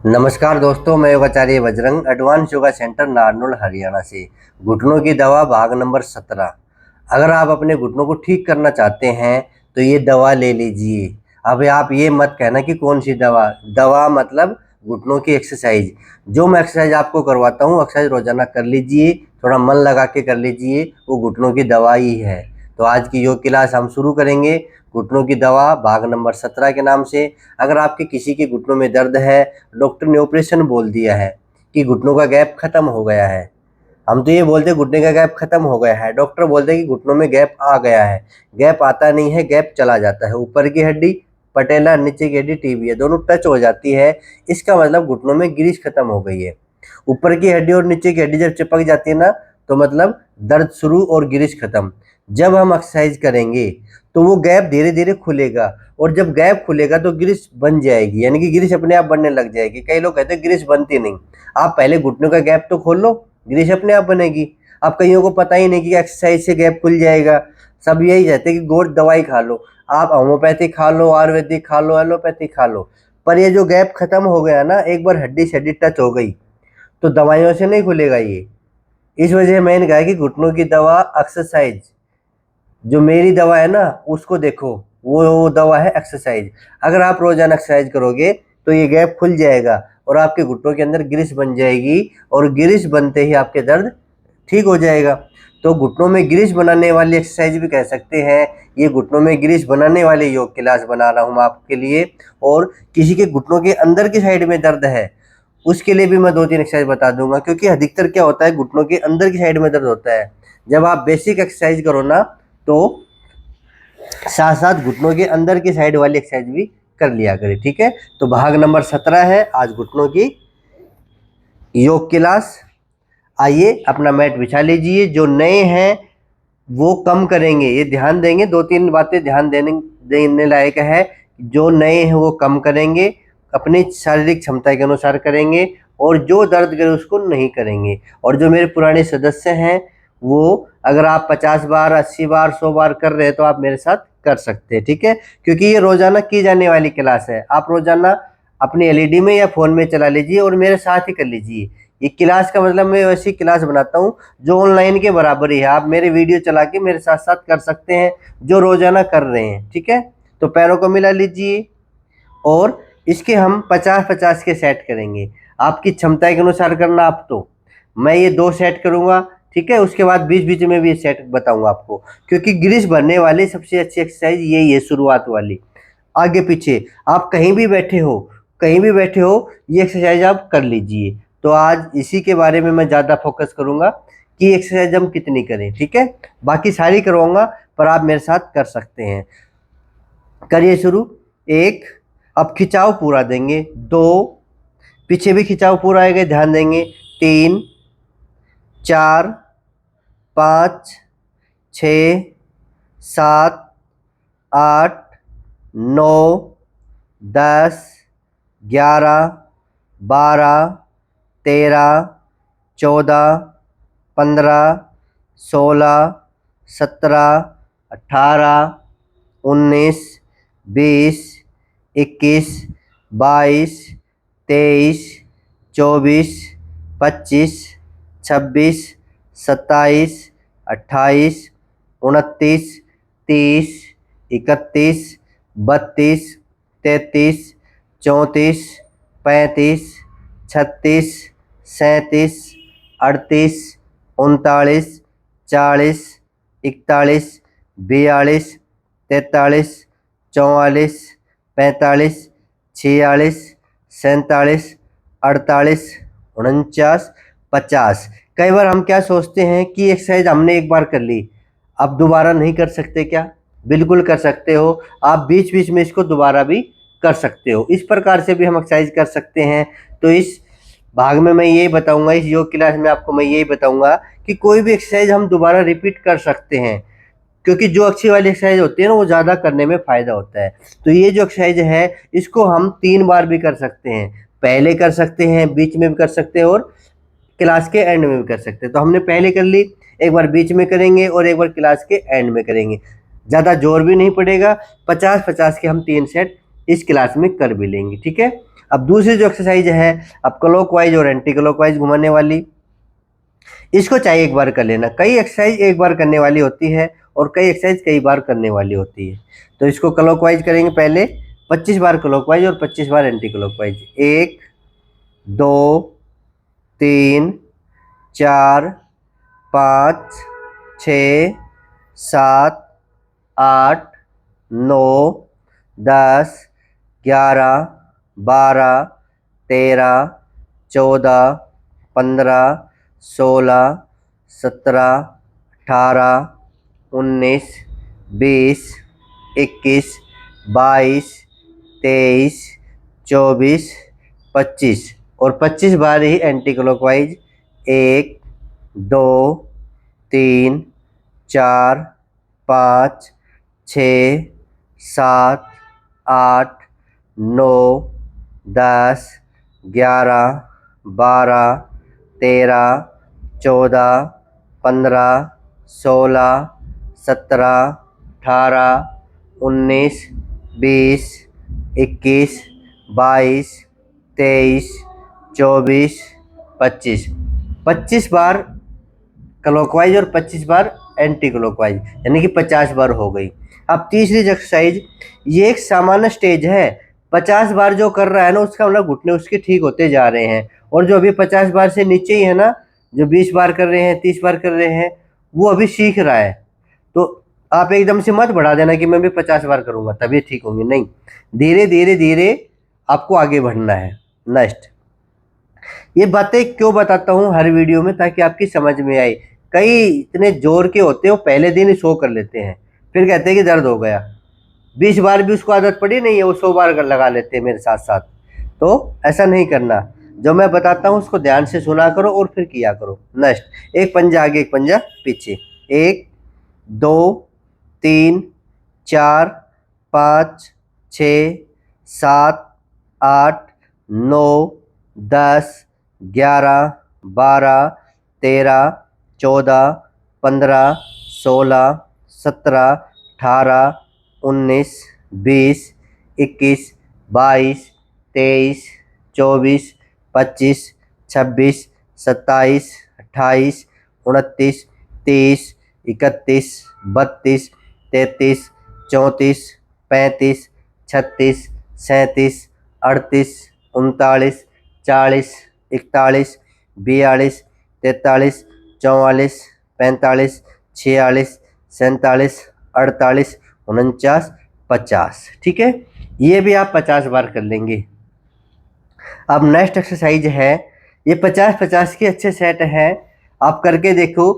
नमस्कार दोस्तों, मैं योगाचार्य बजरंग एडवांस योगा सेंटर नारनौल हरियाणा से। घुटनों की दवा भाग नंबर 17। अगर आप अपने घुटनों को ठीक करना चाहते हैं तो ये दवा ले लीजिए। अब आप ये मत कहना कि कौन सी दवा। दवा मतलब घुटनों की एक्सरसाइज। जो मैं एक्सरसाइज आपको करवाता हूँ, एक्सरसाइज रोजाना कर लीजिए, थोड़ा मन लगा के कर लीजिए, वो घुटनों की दवा ही है। तो आज की योग क्लास हम शुरू करेंगे घुटनों की दवा भाग नंबर 17 के नाम से। अगर आपके किसी के घुटनों में दर्द है, डॉक्टर ने ऑपरेशन बोल दिया है कि घुटनों का गैप खत्म हो गया है। हम तो ये बोलते हैं घुटने का गैप खत्म हो गया है, डॉक्टर बोलते हैं कि घुटनों में गैप आ गया है। गैप आता नहीं है, गैप चला जाता है। ऊपर की हड्डी पटेला, नीचे की हड्डी टिबिया दोनों टच हो जाती है। इसका मतलब घुटनों में ग्रीस खत्म हो गई है। ऊपर की हड्डी और नीचे की हड्डी जब चिपक जाती है ना, तो मतलब दर्द शुरू और ग्रीस खत्म। जब हम एक्सरसाइज करेंगे तो वो गैप धीरे धीरे खुलेगा, और जब गैप खुलेगा तो ग्रीस बन जाएगी, यानी कि ग्रीस अपने आप बनने लग जाएगी। कई लोग कहते हैं ग्रीस बनती नहीं। आप पहले घुटनों का गैप तो खोल लो, ग्रीस अपने आप बनेगी। अब कईयों को पता ही नहीं कि एक्सरसाइज से गैप खुल जाएगा। सब यही कहते हैं कि गोड दवाई खा लो, आप होम्योपैथिक खा लो, आयुर्वेदिक खा लो, एलोपैथिक खा लो। पर ये जो गैप खत्म हो गया ना, एक बार हड्डी से हड्डी टच हो गई तो दवाइयों से नहीं खुलेगा ये। इस वजह मैंने कहा कि घुटनों की दवा एक्सरसाइज। जो मेरी दवा है ना, उसको देखो, वो दवा है एक्सरसाइज। अगर आप रोजाना एक्सरसाइज करोगे तो ये गैप खुल जाएगा और आपके घुटनों के अंदर ग्रीस बन जाएगी, और ग्रीस बनते ही आपके दर्द ठीक हो जाएगा। तो घुटनों में ग्रीस बनाने वाली एक्सरसाइज भी कह सकते हैं। ये घुटनों में ग्रीस बनाने वाले योग क्लास बना रहा हूँ आपके लिए। और किसी के घुटनों के अंदर की साइड में दर्द है, उसके लिए भी मैं 2-3 एक्सरसाइज बता दूंगा, क्योंकि अधिकतर क्या होता है, घुटनों के अंदर की साइड में दर्द होता है। जब आप बेसिक एक्सरसाइज करो ना, तो साथ साथ घुटनों के अंदर की साइड वाली एक्सरसाइज भी कर लिया करें, ठीक है। तो भाग नंबर 17 है आज घुटनों की योग क्लास। आइए अपना मैट बिछा लीजिए। जो नए हैं वो कम करेंगे, ये ध्यान देंगे, 2-3 बातें ध्यान देने लायक है। जो नए हैं वो कम करेंगे, अपनी शारीरिक क्षमता के अनुसार करेंगे, और जो दर्द करे उसको नहीं करेंगे। और जो मेरे पुराने सदस्य हैं, वो अगर आप 50 बार, 80 बार, 100 बार कर रहे हैं तो आप मेरे साथ कर सकते हैं, ठीक है। क्योंकि ये रोजाना की जाने वाली क्लास है। आप रोजाना अपनी एलईडी में या फोन में चला लीजिए और मेरे साथ ही कर लीजिए। ये क्लास का मतलब मैं वैसी क्लास बनाता हूँ जो ऑनलाइन के बराबर ही है। आप मेरे वीडियो चला के मेरे साथ साथ कर सकते हैं, जो रोजाना कर रहे हैं, ठीक है। तो पैरों को मिला लीजिए, और इसके हम 50-50 के सेट करेंगे। आपकी क्षमता के अनुसार करना। आप तो मैं ये 2 सेट करूंगा, ठीक है। उसके बाद बीच बीच में भी सेट बताऊंगा आपको, क्योंकि ग्रीस भरने वाली सबसे अच्छी एक्सरसाइज यही है, शुरुआत वाली। आगे पीछे आप कहीं भी बैठे हो, कहीं भी बैठे हो, ये एक्सरसाइज आप कर लीजिए। तो आज इसी के बारे में मैं ज़्यादा फोकस करूंगा कि एक्सरसाइज हम कितनी करें, ठीक है। बाकी सारी करवाऊंगा, पर आप मेरे साथ कर सकते हैं। करिए शुरू। 1, अब खिंचाव पूरा देंगे। 2, पीछे भी खिंचाव पूरा आएगा, ध्यान देंगे। 3, 4, 5, 6, 7, 8, 9, 10, 11, 12, 13, 14, 15, 16, 17, 18, 19, 20, 21, 22, 23, 24, 25, 26, 27, 28, 29, 30, 31, 32, 33, 34, 35, 36, 37, 38, 39, 40, 41, 42, 43, 44, 45, 46, 47, 48, 49, 50। कई बार हम क्या सोचते हैं कि एक्सरसाइज हमने एक बार कर ली, अब दोबारा नहीं कर सकते क्या? बिल्कुल कर सकते हो। आप बीच बीच में इसको दोबारा भी कर सकते हो। इस प्रकार से भी हम एक्सरसाइज कर सकते हैं। तो इस भाग में मैं यही बताऊंगा, इस योग क्लास में आपको मैं यही बताऊंगा कि कोई भी एक्सरसाइज हम दोबारा रिपीट कर सकते हैं, क्योंकि जो अच्छी वाली एक्सरसाइज होती है ना, वो ज़्यादा करने में फ़ायदा होता है। तो ये जो एक्सरसाइज है, इसको हम 3 बार भी कर सकते हैं। पहले कर सकते हैं, बीच में भी कर सकते हैं, और क्लास के एंड में भी कर सकते हैं। तो हमने पहले कर ली, एक बार बीच में करेंगे और एक बार क्लास के एंड में करेंगे। ज़्यादा जोर भी नहीं पड़ेगा। 50-50 के हम 3 सेट इस क्लास में कर भी लेंगे, ठीक है। अब दूसरी जो एक्सरसाइज है, अब क्लॉकवाइज और एंटी क्लॉकवाइज घुमाने वाली, इसको चाहे एक बार कर लेना। कई एक्सरसाइज एक बार करने वाली होती है और कई एक्सरसाइज कई बार करने वाली होती है। तो इसको क्लॉकवाइज करेंगे पहले, 25 बार क्लॉकवाइज और 25 बार एंटी क्लॉकवाइज। 1 2 3 4 5 6 7 8 9 10 11 12 13 14 15 16 17 18 19 20 21 22 23 24 25 और 25 बार ही एंटी क्लॉकवाइज। 1 2 3 4 5 6 7 8 9 10 11 12 13 14 15 16 17 18 19 20 21 22 23 24 25। 25 बार क्लॉकवाइज और 25 बार एंटी क्लॉकवाइज, यानी कि 50 बार हो गई। अब तीसरी एक्सरसाइज, ये एक सामान्य स्टेज है। 50 बार जो कर रहा है ना, उसका मतलब घुटने उसके ठीक होते जा रहे हैं। और जो अभी 50 बार से नीचे ही है ना, जो 20 बार कर रहे हैं, 30 बार कर रहे हैं, वो अभी सीख रहा है। तो आप एकदम से मत बढ़ा देना कि मैं भी 50 बार करूंगा तभी ठीक होंगे, नहीं, धीरे धीरे धीरे आपको आगे बढ़ना है। नेक्स्ट, ये बातें क्यों बताता हूँ हर वीडियो में, ताकि आपकी समझ में आए। कई इतने जोर के होते हैं, वो पहले दिन ही 100 कर लेते हैं, फिर कहते हैं कि दर्द हो गया। 20 बार भी उसको आदत पड़ी नहीं है, वो 100 बार लगा लेते हैं मेरे साथ साथ। तो ऐसा नहीं करना, जो मैं बताता हूँ उसको ध्यान से सुना करो और फिर किया करो। नेक्स्ट, एक पंजा आगे एक पंजा पीछे। 1 2 3 4 5 6 7 8 9 10 11 12 13 14 15 16 17 18 19 20 21 22 23 24 25 26 27 28 29 30 31 32 33 34 35 36 37 38 39 40 41 42 43 44 45 46 47 48 49 50। ठीक है, ये भी आप 50 बार कर लेंगे। अब नेक्स्ट एक्सरसाइज है, ये 50-50 के अच्छे सेट हैं, आप करके देखो।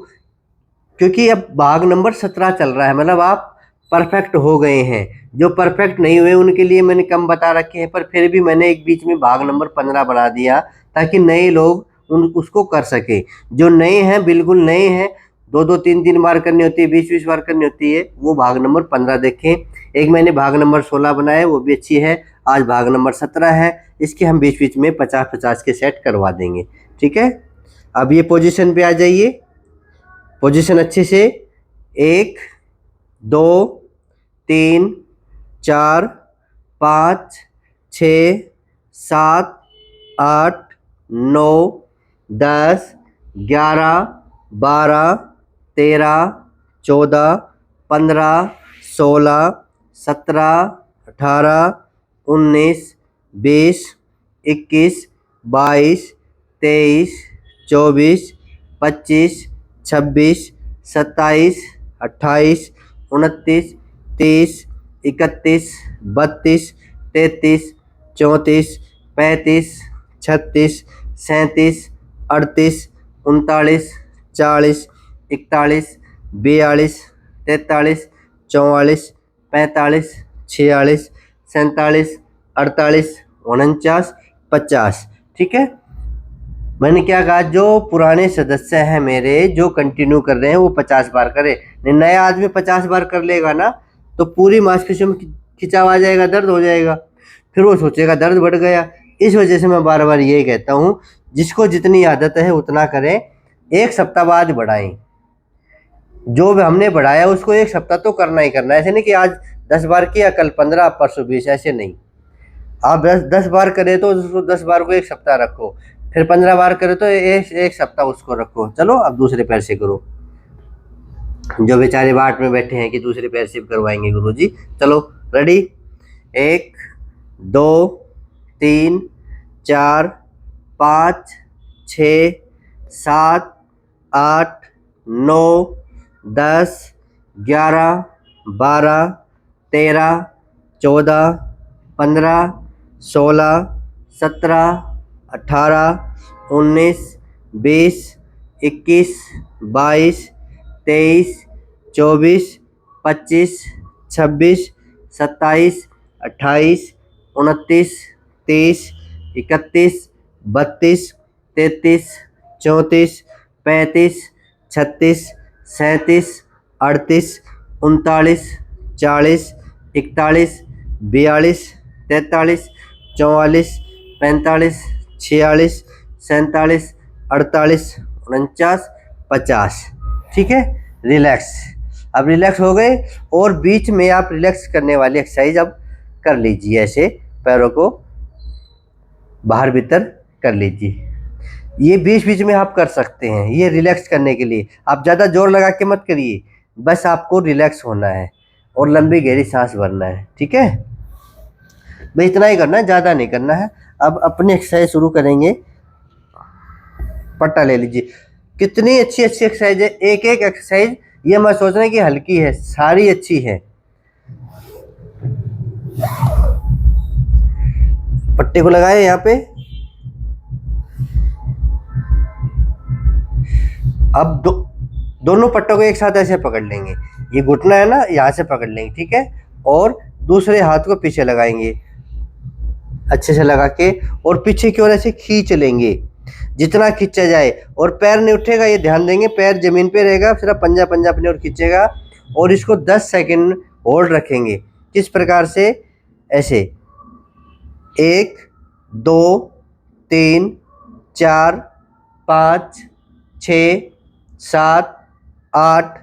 क्योंकि अब भाग नंबर 17 चल रहा है, मतलब आप परफेक्ट हो गए हैं। जो परफेक्ट नहीं हुए उनके लिए मैंने कम बता रखे हैं, पर फिर भी मैंने एक बीच में भाग नंबर 15 बना दिया, ताकि नए लोग उसको कर सके। जो नए हैं, बिल्कुल नए हैं, 2-2 3-3 बार करनी होती है, 20-20 बार करनी होती है, वो भाग नंबर 15 देखें। एक मैंने भाग नंबर 16 बनाया, वो भी अच्छी है। आज भाग नंबर 17 है, इसके हम बीच बीच में 50-50 के सेट करवा देंगे। ठीक है, अब ये पोजीशन पे आ जाइए, पोजीशन अच्छे से। 1 2 3 4 5 6 7 8 9 10 11 12 13 14 15 16 17 18 19 20 21 22 23 24 25 26 27 28 29 30 31 32 33 34 35 36 37 38 39 40 41 42 43 44 45 46 47 48 49 50। ठीक है, मैंने क्या कहा, जो पुराने सदस्य हैं मेरे, जो कंटिन्यू कर रहे हैं, वो 50 बार करे। नया आदमी 50 बार कर लेगा ना, तो पूरी मांसपेशियों में खिंचाव आ जाएगा, दर्द हो जाएगा, फिर वो सोचेगा दर्द बढ़ गया। इस वजह से मैं बार बार यही कहता हूँ, जिसको जितनी आदत है उतना करें, एक सप्ताह बाद बढ़ाएं। जो भी हमने बढ़ाया उसको एक सप्ताह तो करना ही करना है। ऐसे नहीं कि आज 10 बार किया, कल 15, परसों 20, ऐसे नहीं। आप 10 बार करें तो उसको 10 बार को 1 सप्ताह रखो, फिर 15 बार करें तो एक सप्ताह उसको रखो। चलो अब दूसरे पैर से करो। जो बेचारे बाट में बैठे हैं कि दूसरे पैर से करवाएंगे गुरुजी, चलो रेडी। 1 2 3 4 5 6 7 8 9 10 11 12 13 14 15 16 17 18 19 20 21 22 23 24 25 26 27 28 29 30 31 32 33 34 35 36 37 38 39 40 41 42 43 44 45 46 47 48 49 50। ठीक है, रिलैक्स। अब रिलैक्स हो गए, और बीच में आप रिलैक्स करने वाली एक्सरसाइज अब कर लीजिए। ऐसे पैरों को बाहर भीतर कर लीजिए। ये बीच बीच में आप कर सकते हैं, ये रिलैक्स करने के लिए। आप ज़्यादा जोर लगा के मत करिए, बस आपको रिलैक्स होना है और लंबी गहरी सांस भरना है। ठीक है, बस इतना ही करना है, ज़्यादा नहीं करना है। अब अपनी एक्सरसाइज शुरू करेंगे। पट्टा ले लीजिए। कितनी अच्छी अच्छी एक्सरसाइज है, एक एक एक्सरसाइज ये मत सोचना कि हल्की है, सारी अच्छी है। पट्टे को लगाए यहाँ पे। अब दोनों पट्टों को एक साथ ऐसे पकड़ लेंगे, ये घुटना है ना, यहाँ से पकड़ लेंगे। ठीक है, और दूसरे हाथ को पीछे लगाएंगे अच्छे से लगा के, और पीछे की ओर ऐसे खींच लेंगे जितना खींचा जाए, और पैर नहीं उठेगा, ये ध्यान देंगे। पैर जमीन पे रहेगा, सिर्फ पंजा पंजा अपनी ओर खींचेगा, और इसको 10 सेकंड होल्ड रखेंगे। किस प्रकार से? ऐसे 1 2 3 4 5 6 7 8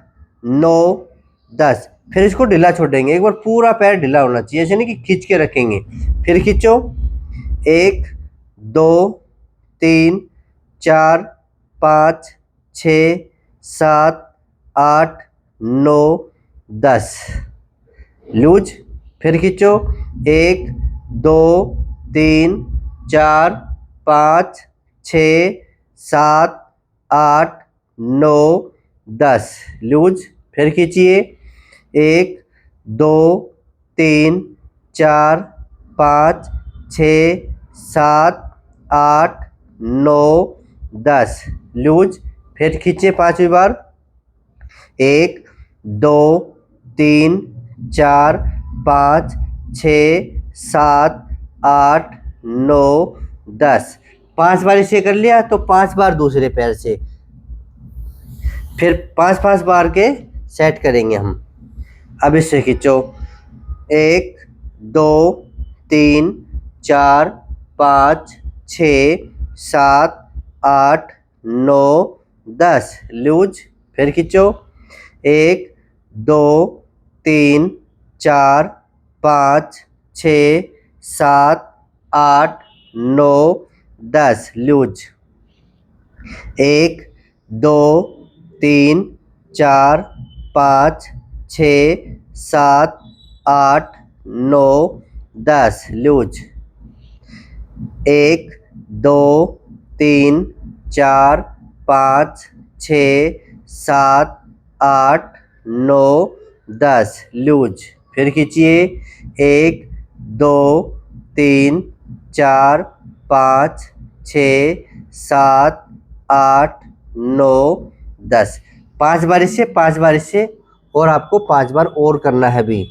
9 10। फिर इसको ढीला छोड़ेंगे। एक बार पूरा पैर ढीला होना चाहिए, ऐसे नहीं कि खींच के रखेंगे। फिर खींचो 1 2 3 4 5 6 7 8 9 10। लूज। फिर खींचो 1 2 3 4 5 6 7 8 9 10। लूज। फिर खींचिए 1 2 3 4 5 6 7 8 9 10। लूज। फिर खींचिए 5वीं बार 1 2 3 4 5 6 7 8 9 10। 5 बार इसे कर लिया तो 5 बार दूसरे पैर से, फिर 5 बार के सेट करेंगे हम। अब इससे खींचो 1 2 3 4 5 6 7 8 9 10। लूज। फिर खींचो 1 2 3 4 5 6 7 8 9 10। लूज। 1 2 3 4 5 6 7 8 9 10। लूज। 1 2 3 4 5 6 7 8 9 10। लूज। फिर खींचिए 1 2 3 4 5 6 7 8 9 10। 5 बार इससे, 5 बार इससे, और आपको 5 बार और करना है भी।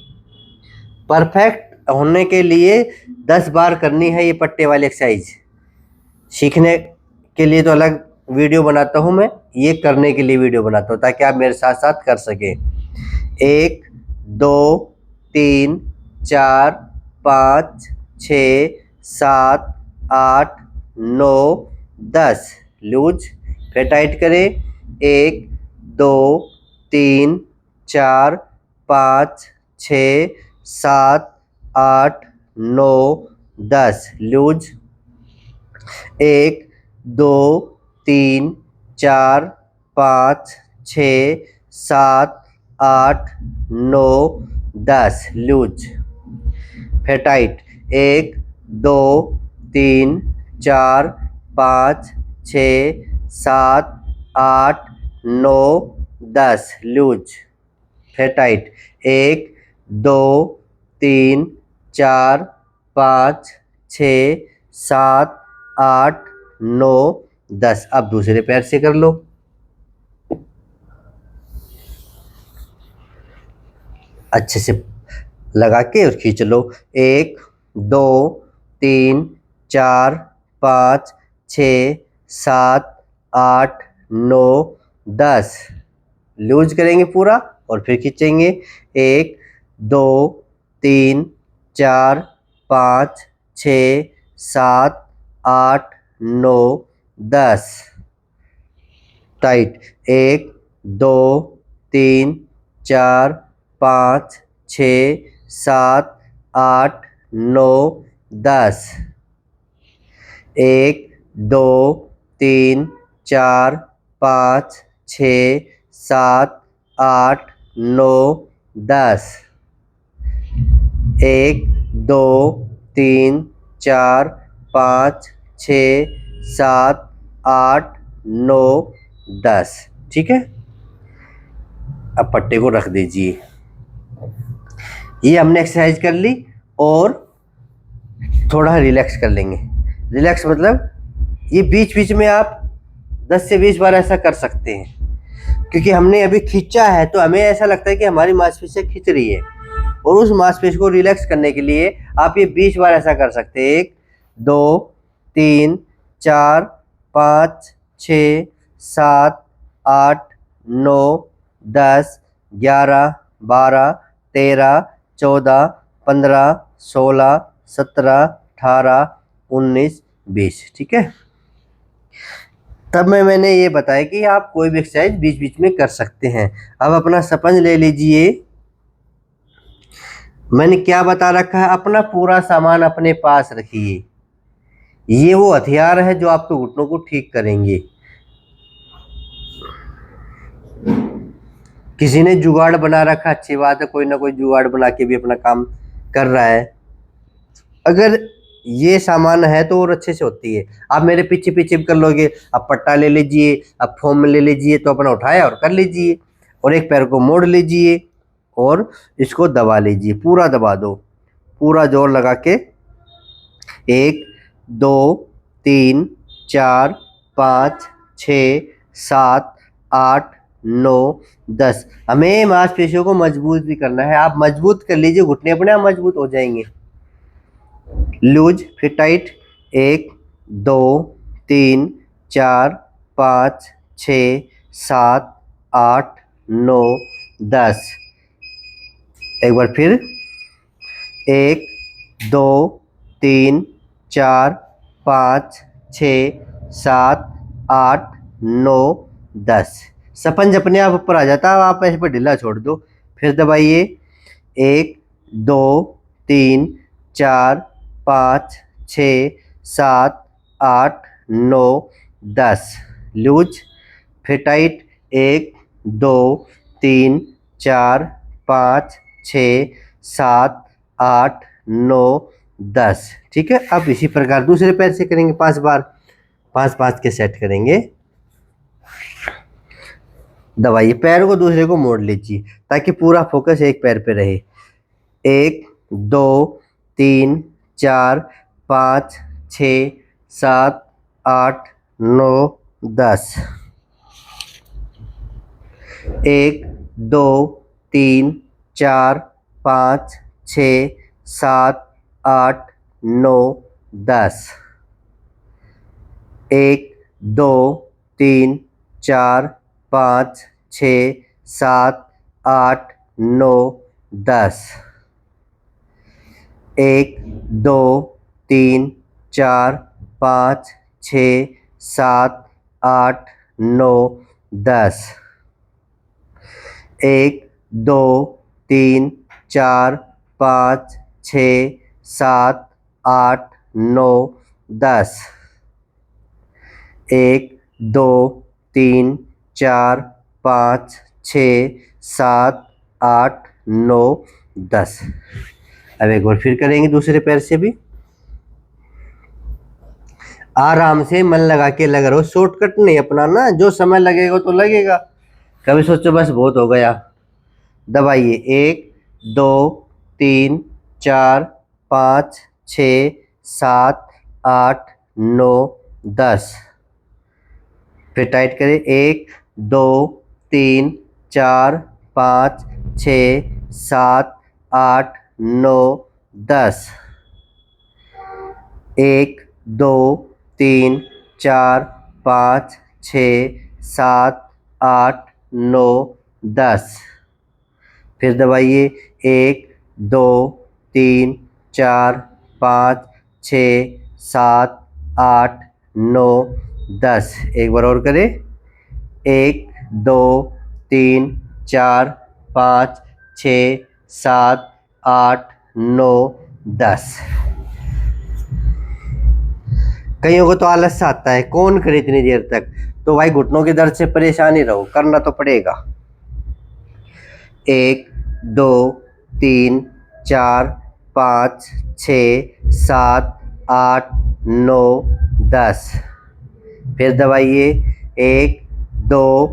परफेक्ट होने के लिए 10 बार करनी है ये पट्टे वाली एक्सरसाइज। सीखने के लिए तो अलग वीडियो बनाता हूँ मैं, ये करने के लिए वीडियो बनाता हूँ ताकि आप मेरे साथ साथ कर सकें। 1 2 3 4 5 6 7 8 9 10। लूज। फिर टाइट करें 1 2 3 4 5 6 7 8 9 10 लूज। 1 2 3 4 5 6 7 8 9 10 लूज। फिर टाइट। 1 2 3 4 5 6 7 8 9 10 लूज। फिर टाइट। 1 2 3 4 5 6 7 8 9 10। अब दूसरे पैर से कर लो। अच्छे से लगा के और खींच लो। 1 2 3 4 5 6 7 8 9 10 लूज करेंगे पूरा और फिर खींचेंगे। 1 2 3 4 5 6 7 8 9 10 टाइट। 1 2 3 4 5 6 7 8 9 10 1 2 3 4 5 6 7 8 9 10 1 2 3 4 5 6 7 8 9 10। ठीक है, अब पट्टे को रख दीजिए। ये हमने एक्सरसाइज कर ली और थोड़ा रिलैक्स कर लेंगे। रिलैक्स मतलब ये बीच बीच में आप 10 से 20 बार ऐसा कर सकते हैं, क्योंकि हमने अभी खींचा है तो हमें ऐसा लगता है कि हमारी मांसपेशियां खींच रही है, और उस मांसपेशी को रिलैक्स करने के लिए आप ये 20 बार ऐसा कर सकते हैं। 1 2 3 4 5 6 7 8 9 10 11 12 13 14 15 16 17 18 19 20। ठीक है, तब मैंने ये बताया कि आप कोई भी एक्सरसाइज बीच बीच में कर सकते हैं। अब अपना स्पंज ले लीजिए। मैंने क्या बता रखा है, अपना पूरा सामान अपने पास रखिए। ये वो हथियार है जो आपके घुटनों को ठीक करेंगे। किसी ने जुगाड़ बना रखा, अच्छी बात है, कोई ना कोई जुगाड़ बना के भी अपना काम कर रहा है। अगर ये सामान है तो और अच्छे से होती है। आप मेरे पीछे पीछे कर लोगे। अब पट्टा ले लीजिए, अब फोम ले लीजिए, तो अपना उठाया और कर लीजिए, और एक पैर को मोड़ लीजिए और इसको दबा लीजिए, पूरा दबा दो, पूरा जोर लगा के। 1 2 3 4 5 6 7 8 9 10। हमें मांसपेशियों को मजबूत भी करना है। आप मजबूत कर लीजिए, घुटने अपने आप मजबूत हो जाएंगे। लूज फिर टाइट। 1 2 3 4 5 6 7 8 9 10। एक बार फिर। 1 2 3 4 5 6 7 8 9 10। स्पंज अपने आप ऊपर आ जाता है, आप ऐसे पर ढीला छोड़ दो। फिर दबाइए। 1 2 3 4 5 6 7 8 9 10 लूज फिर टाइट। 1 2 3 4 5 6 7 8 9 10। ठीक है, अब इसी प्रकार दूसरे पैर से करेंगे 5 बार, 5 5 के सेट करेंगे। दबाइए, पैर को दूसरे को मोड़ लीजिए ताकि पूरा फोकस एक पैर पे रहे। 1 2 3 4 5 6 7 8 9 10। 1 2 3 4 5 6 7 8 9 10। 1 2 3 4 5 6 7 8 9 10। 1 2 3 4 5 6 7 8 9 10। 1 2 3 4 5 6 7 8 9 10। 1 2 3 4 5 6 7 8 9 10। अब एक बार फिर करेंगे दूसरे पैर से भी। आराम से मन लगा के लग रहा हो, शॉर्टकट नहीं अपनाना, जो समय लगेगा तो लगेगा। कभी सोचो बस बहुत हो गया। दबाइए 1 2 3 4 5 6 7 8 9 10। फिर टाइट करें 1 2 3 4 5 6 7 8 9 10। 1 2 3 4 5 6 7 8 9 10। फिर दबाइए 1 2 3 4 5 6 7 8 9 10। एक बार और करें 1 2 3 4 5 6 7 8 9 10। कईयों को तो आलस आता है, कौन करे इतनी देर तक, तो भाई घुटनों के दर्द से परेशान ही रहो, करना तो पड़ेगा। 1 2 3 4 5 6 7 8 9 10। फिर दबाइए 1 2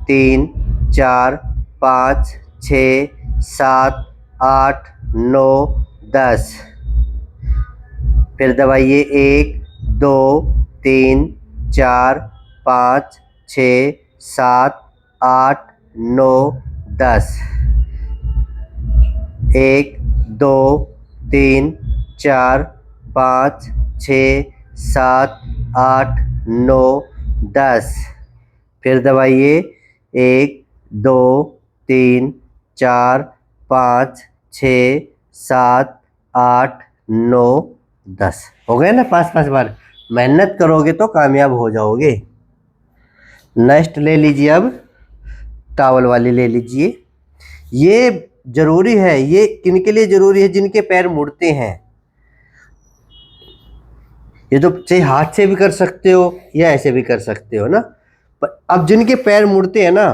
3 4 5 6 7 8 9 10। फिर दबाइए 1 2 3 4 5 6 7 8 9 10। 1 2 3 4 5 6 7 8 9 10। फिर दबाइए 1 2 3 4 5 6 7 8 9 10। हो गए ना 5-5 बार। मेहनत करोगे तो कामयाब हो जाओगे। नेक्स्ट ले लीजिए, अब टॉवल वाली ले लीजिए। ये जरूरी है, ये किनके लिए जरूरी है? जिनके पैर मुड़ते हैं। ये तो चाहे हाथ से भी कर सकते हो या ऐसे भी कर सकते हो ना। पर अब जिनके पैर मुड़ते हैं ना,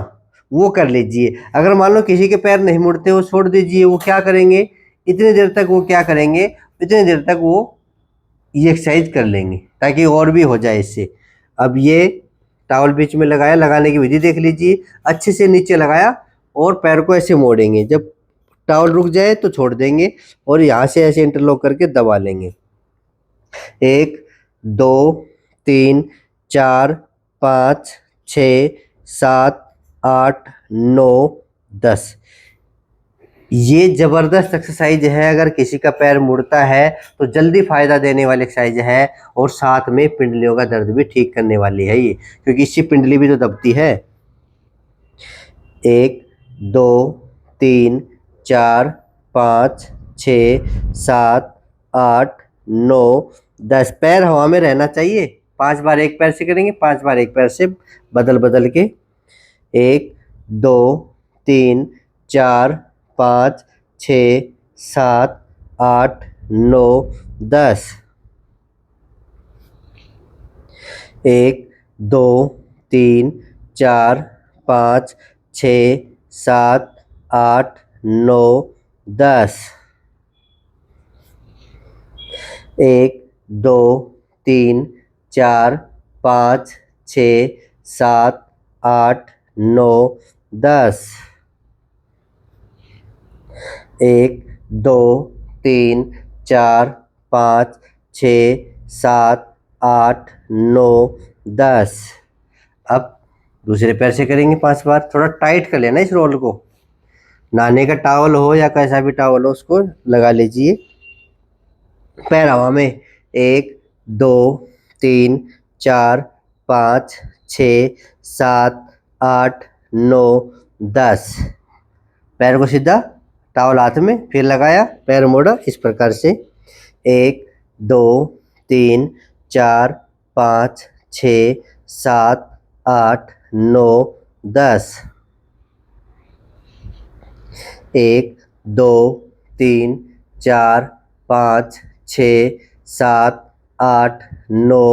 वो कर लीजिए। अगर मान लो किसी के पैर नहीं मुड़ते, वो छोड़ दीजिए। वो क्या करेंगे इतनी देर तक, वो क्या करेंगे इतनी देर तक, वो ये एक्सरसाइज कर लेंगे ताकि और भी हो जाए इससे। अब ये टॉवल बीच में लगाया, लगाने की विधि देख लीजिए। अच्छे से नीचे लगाया और पैर को ऐसे मोड़ेंगे। जब टॉवल रुक जाए तो छोड़ देंगे और यहाँ से ऐसे इंटरलॉक करके दबा लेंगे। 1 2 3 4 5 6 7 8 9 10। ये जबरदस्त एक्सरसाइज है। अगर किसी का पैर मुड़ता है तो जल्दी फायदा देने वाली एक्सरसाइज है, और साथ में पिंडलियों का दर्द भी ठीक करने वाली है ये, क्योंकि इससे पिंडली भी तो दबती है। 1 2 3 4 5 6 7 8 9 10। पैर हवा में रहना चाहिए। 5 बार एक पैर से करेंगे, 5 बार एक पैर से, बदल बदल के। 1 2 3 4 5 6 7 8 9 10। 1 2 3 4 5 6 7 8 9 10। 1 2 3 4 5 6 7 8 9 10। 1 2 3 4 5 6 7 8 9 10। अब दूसरे पैर से करेंगे 5 बार। थोड़ा टाइट कर लेना इस रोल को। नहाने का टॉवल हो या कैसा भी टॉवल हो, उसको लगा लीजिए। पैर हवा में। 1 2 3 4 5 6 7 8 9 10। पैर को सीधा, टॉवल हाथ में, फिर लगाया, पैर मोड़ा इस प्रकार से। 1 2 3 4 5 6 7 8 9 10। 1 2 3 4 5 6 7 8 9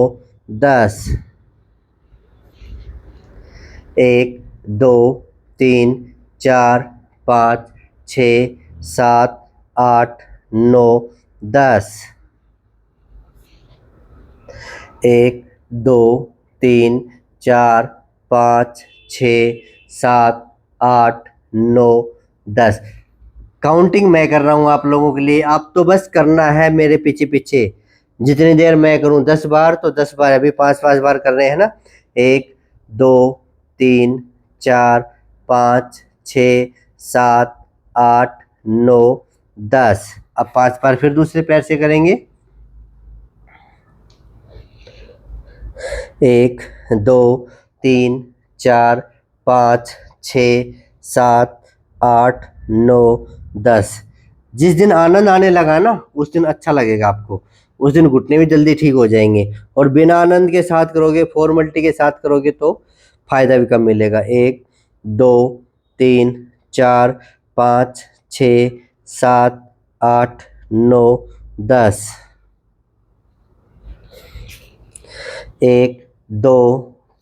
10। 1 2 3 4 5 6 7 8 9 10। 1 2 3 4 5 6 7 8 9 10। काउंटिंग मैं कर रहा हूँ आप लोगों के लिए, आप तो बस करना है मेरे पीछे पीछे। जितनी देर मैं करूँ 10 बार तो 10 बार, अभी 5 बार कर रहे हैं ना। 1 2 3 4 5 6 7 8 9 10। अब 5 बार फिर दूसरे पैर से करेंगे। 1 2 3 4 5 6 7 8 9 10। जिस दिन आनंद आने लगा ना उस दिन अच्छा लगेगा आपको, उस दिन घुटने भी जल्दी ठीक हो जाएंगे। और बिना आनंद के साथ करोगे, फॉर्मेलिटी के साथ करोगे तो फायदा भी कम मिलेगा। 1 2 3 4 5 6 7 8 9 10। 1 2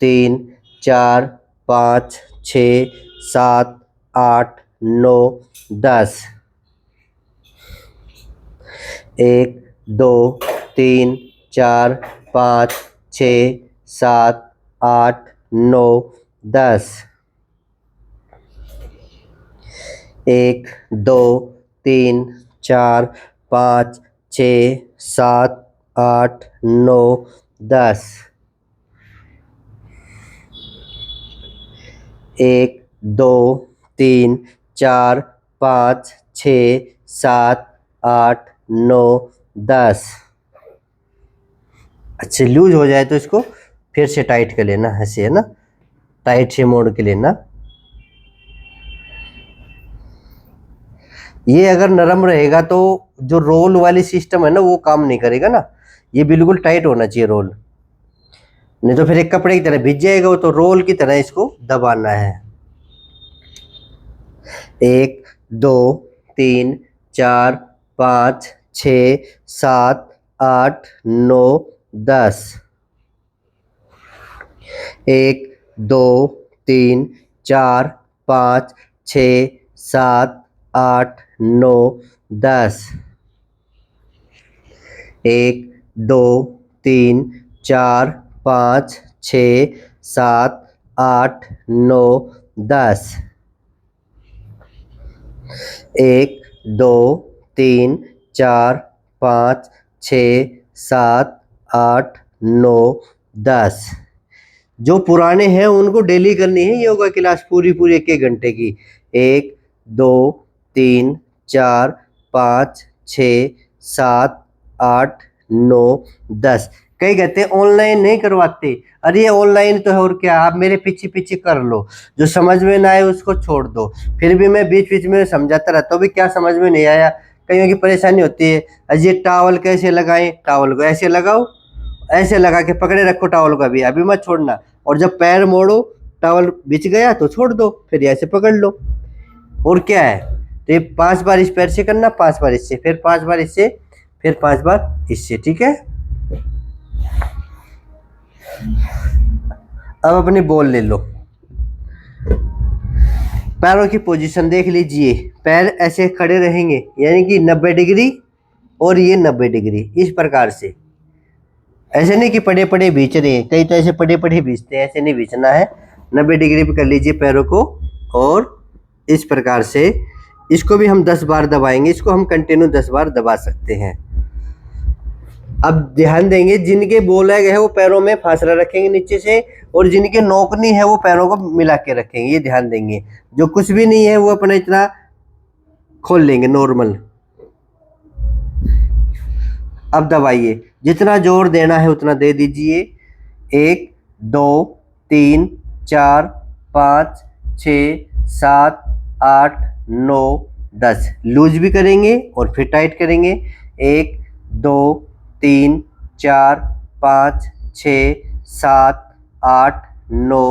3 4 5 6 7 8 9 10। 1 2 3 4 5 6 7 8 9 10। 1 2 3 4 5 6 7 8 9 10। 1 2 3 4 5 6 7 8 9 10। अच्छे लूज हो जाए तो इसको फिर से टाइट कर लेना, ऐसे है ना, टाइट से मोड़ के लेना। ये अगर नरम रहेगा तो जो रोल वाली सिस्टम है ना वो काम नहीं करेगा ना, ये बिल्कुल टाइट होना चाहिए रोल, नहीं तो फिर एक कपड़े की तरह भिज जाएगा वो, तो रोल की तरह इसको दबाना है। 1 2 3 4 5 6 7 8 9 10। 1 2 3 4 5 6 7 8 9 10। 1 2 3 4 5 6 7 8 9 10। 1 2 3 4 5 6 7 8 9 10। जो पुराने हैं उनको डेली करनी है योगा क्लास, पूरी पूरी 1 घंटे की। 1 2 3 4 5 6 7 8 9 10। कई कहते हैं ऑनलाइन नहीं करवाते, अरे ऑनलाइन तो है और क्या, आप मेरे पीछे पीछे कर लो, जो समझ में ना आए उसको छोड़ दो। फिर भी मैं बीच बीच में समझाता रहता हूँ, भी क्या समझ में नहीं आया, कईयों की परेशानी होती है। अजी टावल कैसे लगाएं, टावल को ऐसे लगाओ, ऐसे लगा के पकड़े रखो टावल को, अभी मत छोड़ना, और जब पैर मोड़ो टावल बिछ गया तो छोड़ दो, फिर ऐसे पकड़ लो, और क्या है। तो ये 5 बार इस पैर से करना, 5 बार इससे, फिर 5 बार इससे, फिर 5 बार इससे, ठीक है। अब अपनी बॉल ले लो, पैरों की पोजीशन देख लीजिए, पैर ऐसे खड़े रहेंगे यानी कि 90 डिग्री, और ये 90 डिग्री, इस प्रकार से। ऐसे नहीं कि पड़े पड़े बीच रहे हैं, कई तो ऐसे पड़े पड़े बीचते हैं, ऐसे नहीं बीचना है। 90 डिग्री पे कर लीजिए पैरों को, और इस प्रकार से इसको भी हम 10 बार दबाएंगे, इसको हम कंटिन्यू 10 बार दबा सकते हैं। अब ध्यान देंगे, जिनके बोला गया है वो पैरों में फासला रखेंगे नीचे से, और जिनके नोकनी है वो पैरों को मिला के रखेंगे, ये ध्यान देंगे। जो कुछ भी नहीं है वो अपना इतना खोल लेंगे नॉर्मल। अब दबाइए, जितना जोर देना है उतना दे दीजिए। 1 2 3 4 5 6 7 8 9 10। लूज भी करेंगे और फिर टाइट करेंगे। 1 2 3 4 5 6 7 8 9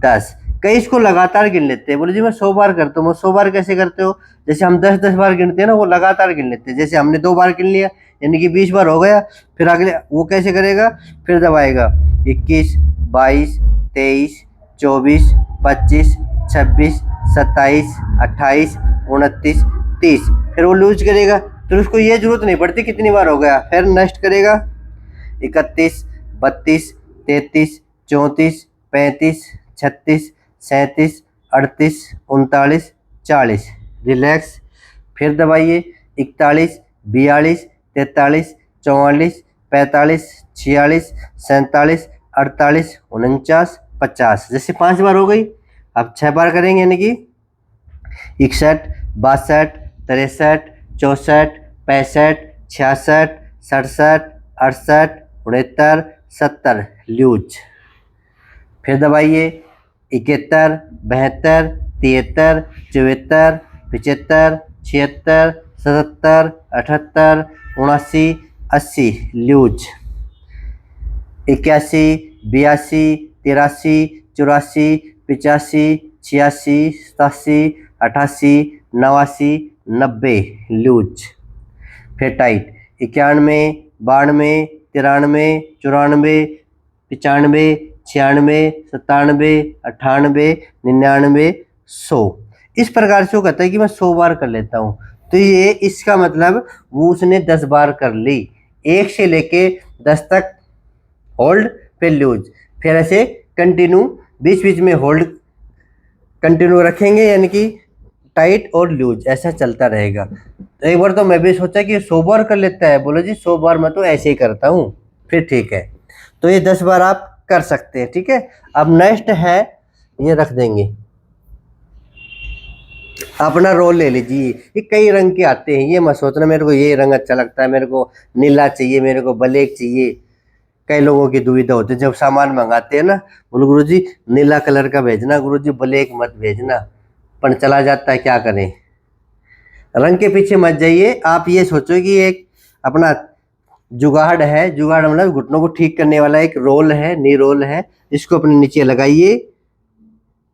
10। कई इसको लगातार गिन लेते हैं। बोले जी मैं 100 बार करता हूँ। 100 बार कैसे करते हो? जैसे हम 10-10 बार गिनते हैं ना, वो लगातार गिन लेते हैं। जैसे हमने 2 बार गिन लिया यानी कि 20 बार हो गया, फिर अगले वो कैसे करेगा, फिर दबाएगा 21, 22, 23, 24, 25, 26, 27, 28, 29, 30, फिर वो लूज करेगा। फिर उसको ये जरूरत नहीं पड़ती कितनी बार हो गया, फिर नेक्स्ट करेगा 31, 32, 33, 34, 35, 36, 37, 38, 39, 40, रिलैक्स। फिर दबाइए 41, 42, 43, 44, 45, 46, 47, 48, 49, 50। जैसे 5 बार हो गई, अब 6 बार करेंगे यानी कि 61, 62, 63, 64, 65, 66, 67, 68, 69, 70, लूज। फिर दबाइए 71, 72, 73, 74, 75, 76, 77, 78, 79, 80, लूज। 81, 82, 83, 84, 85, 86, 87, 88, 89, 90, लूज। फिर टाइट 91, 92, 93, 94, 95, 96, 97, 98, 99, 100। इस प्रकार से वो कहता है कि मैं 100 बार कर लेता हूँ। तो ये इसका मतलब वो उसने 10 बार कर ली। 1 से लेके 10 तक होल्ड, फिर लूज, फिर ऐसे कंटिन्यू, बीच बीच में होल्ड कंटिन्यू रखेंगे यानी कि टाइट और लूज, ऐसा चलता रहेगा। तो एक बार तो मैं भी सोचा कि 100 बार कर लेता है। बोलो जी 100 बार मैं तो ऐसे ही करता हूँ। फिर ठीक है, तो ये 10 बार आप कर सकते हैं। ठीक है, अब नेक्स्ट है, ये रख देंगे, अपना रोल ले लीजिए। ये कई रंग के आते हैं, ये मत सोचना मेरे को ये रंग अच्छा लगता है, मेरे को नीला चाहिए, मेरे को ब्लैक चाहिए। कई लोगों की दुविधा होती है जब सामान मंगाते हैं ना, बोलो गुरुजी नीला कलर का भेजना, गुरुजी ब्लैक मत भेजना, पर चला जाता है, क्या करें। रंग के पीछे मत जाइए, आप ये सोचो कि एक अपना जुगाड़ है, जुगाड़ मतलब घुटनों को ठीक करने वाला एक रोल है, नी रोल है, इसको अपने नीचे लगाइए।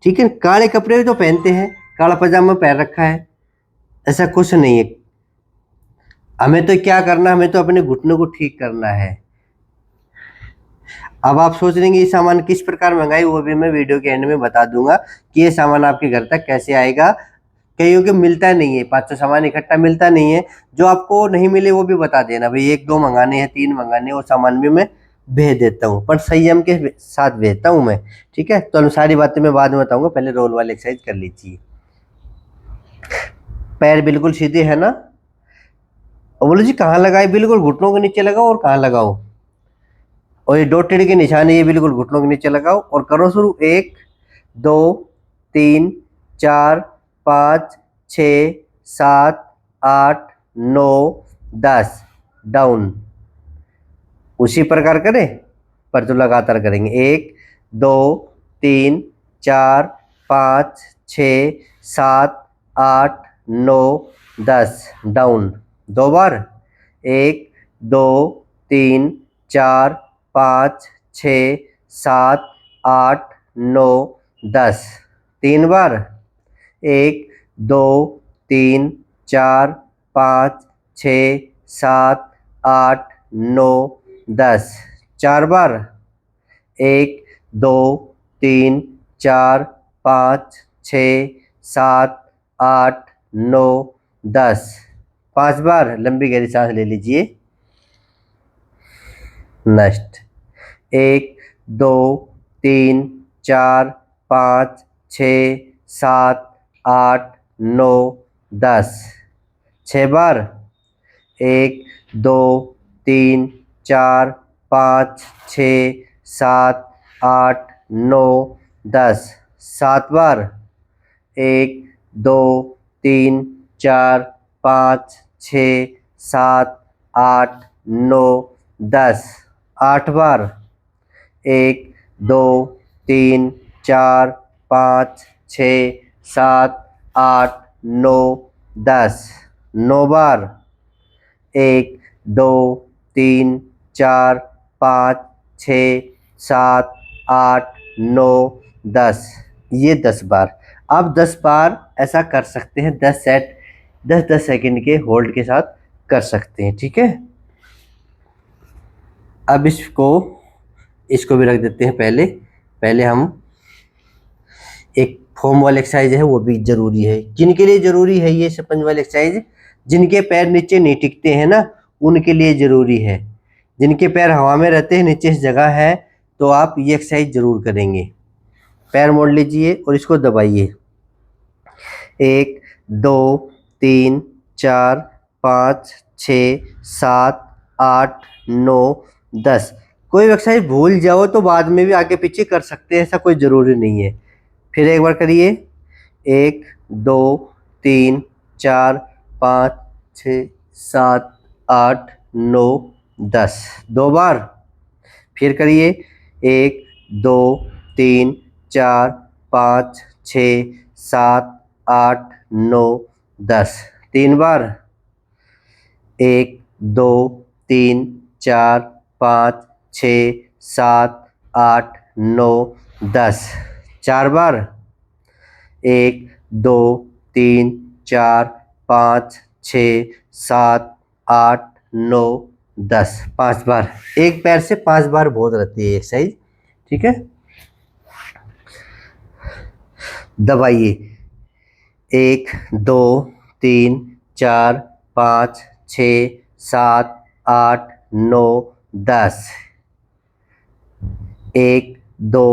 ठीक है, काले कपड़े जो पहनते हैं, काला पजामा पहन रखा है, ऐसा कुछ नहीं है। हमें तो क्या करना, हमें तो अपने घुटनों को ठीक करना है। अब आप सोच रहे हैं ये सामान किस प्रकार मंगाई, वो भी मैं वीडियो के एंड में बता दूंगा कि ये सामान आपके घर तक कैसे आएगा। कईयों के मिलता नहीं है, 500 सामान इकट्ठा मिलता नहीं है। जो आपको नहीं मिले वो भी बता देना, भाई 1-2 मंगाने हैं, 3 मंगाने, वो सामान भी मैं भेज देता हूँ, पर संयम के साथ भेजता हूँ मैं। ठीक है, तो सारी बातें मैं बाद में बताऊंगा, पहले रोल वाली एक्सरसाइज कर लीजिए। पैर बिल्कुल सीधे है ना, और बोलो जी कहाँ लगाए, बिल्कुल घुटनों के नीचे लगाओ, और कहाँ लगाओ, और ये डॉटेड के निशान है, ये बिल्कुल घुटनों के नीचे लगाओ और करो शुरू। 1, 2, 3, 4, 5, 6, 7, 8, 9, 10, डाउन। उसी प्रकार करें पर तो लगातार करेंगे। 1, 2, 3, 4, 5, 6, 7, 8, 9, 10, डाउन। 2 बार, 1, 2, 3, 4, 5, 6, 7, 8, 9, 10, 3 बार, 1, 2, 3, 4, 5, 6, 7, 8, 9, 10, 4 बार, 1, 2, 3, 4, 5, 6, 7, 8, 9, 10, 5 बार। लंबी गहरी सांस ले लीजिए। नेक्स्ट 1, 2, 3, 4, 5, 6, 7, 8, 9, 10, 6 बार, 1, 2, 3, 4, 5, 6, 7, 8, 9, 10, 7 बार, 1, 2, 3, 4, 5, 6, 7, 8, 9, 10, 8 बार, 1, 2, 3, 4, 5, 6, 7, 8, 9, 10, 9 बार, 1, 2, 3, 4, 5, 6, 7, 8, 9, 10, ये 10 बार। आप 10 बार ऐसा कर सकते हैं, 10 सेट 10-10 सेकंड के होल्ड के साथ कर सकते हैं, ठीक है। अब इसको भी रख देते हैं। पहले हम एक फॉर्म वाली एक्सरसाइज है, वो भी ज़रूरी है। किनके लिए ज़रूरी है ये स्पंज वाली एक्सरसाइज? जिनके पैर नीचे नहीं टिकते हैं ना, उनके लिए ज़रूरी है। जिनके पैर हवा में रहते हैं, नीचे जगह है, तो आप ये एक्सरसाइज ज़रूर करेंगे। पैर मोड़ लीजिए और इसको दबाइए। 1 2 3 4 5 6 7 8 9 10। कोई एक्सरसाइज भूल जाओ तो बाद में भी आगे पीछे कर सकते हैं, ऐसा कोई ज़रूरी नहीं है। फिर एक बार करिए। 1 2 3 4 5 6 7 8 9 10। 2 बार। फिर करिए। 1 2 3 4 5 6 7 8 9 10। 3 बार। 1 2 3 4 5 6 7 8 9 10। 4 बार। 1 2 3 4 5 6 7 8 9 10। 5 बार। एक पैर से 5 बार बहुत रहती है एक्सरसाइज, ठीक है। दबाइए। 1 2 3 4 5 6 7 8 9 10। 1 2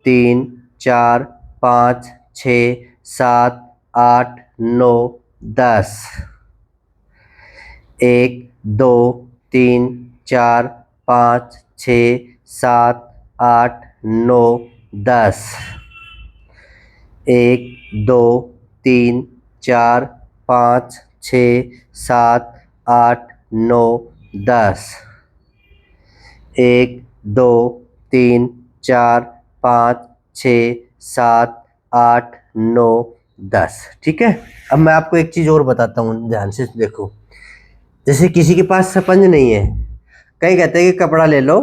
3 4 5 6 7 8 9 10। 1 2 3 4 5 6 7 8 9 10। 1 2 3 4 5 6 7 8 9 10। 1 2 3 4 5 6 7 8 9 10, ठीक है। अब मैं आपको एक चीज़ और बताता हूँ, ध्यान से देखो। जैसे किसी के पास स्पंज नहीं है, कई कहते हैं कि कपड़ा ले लो,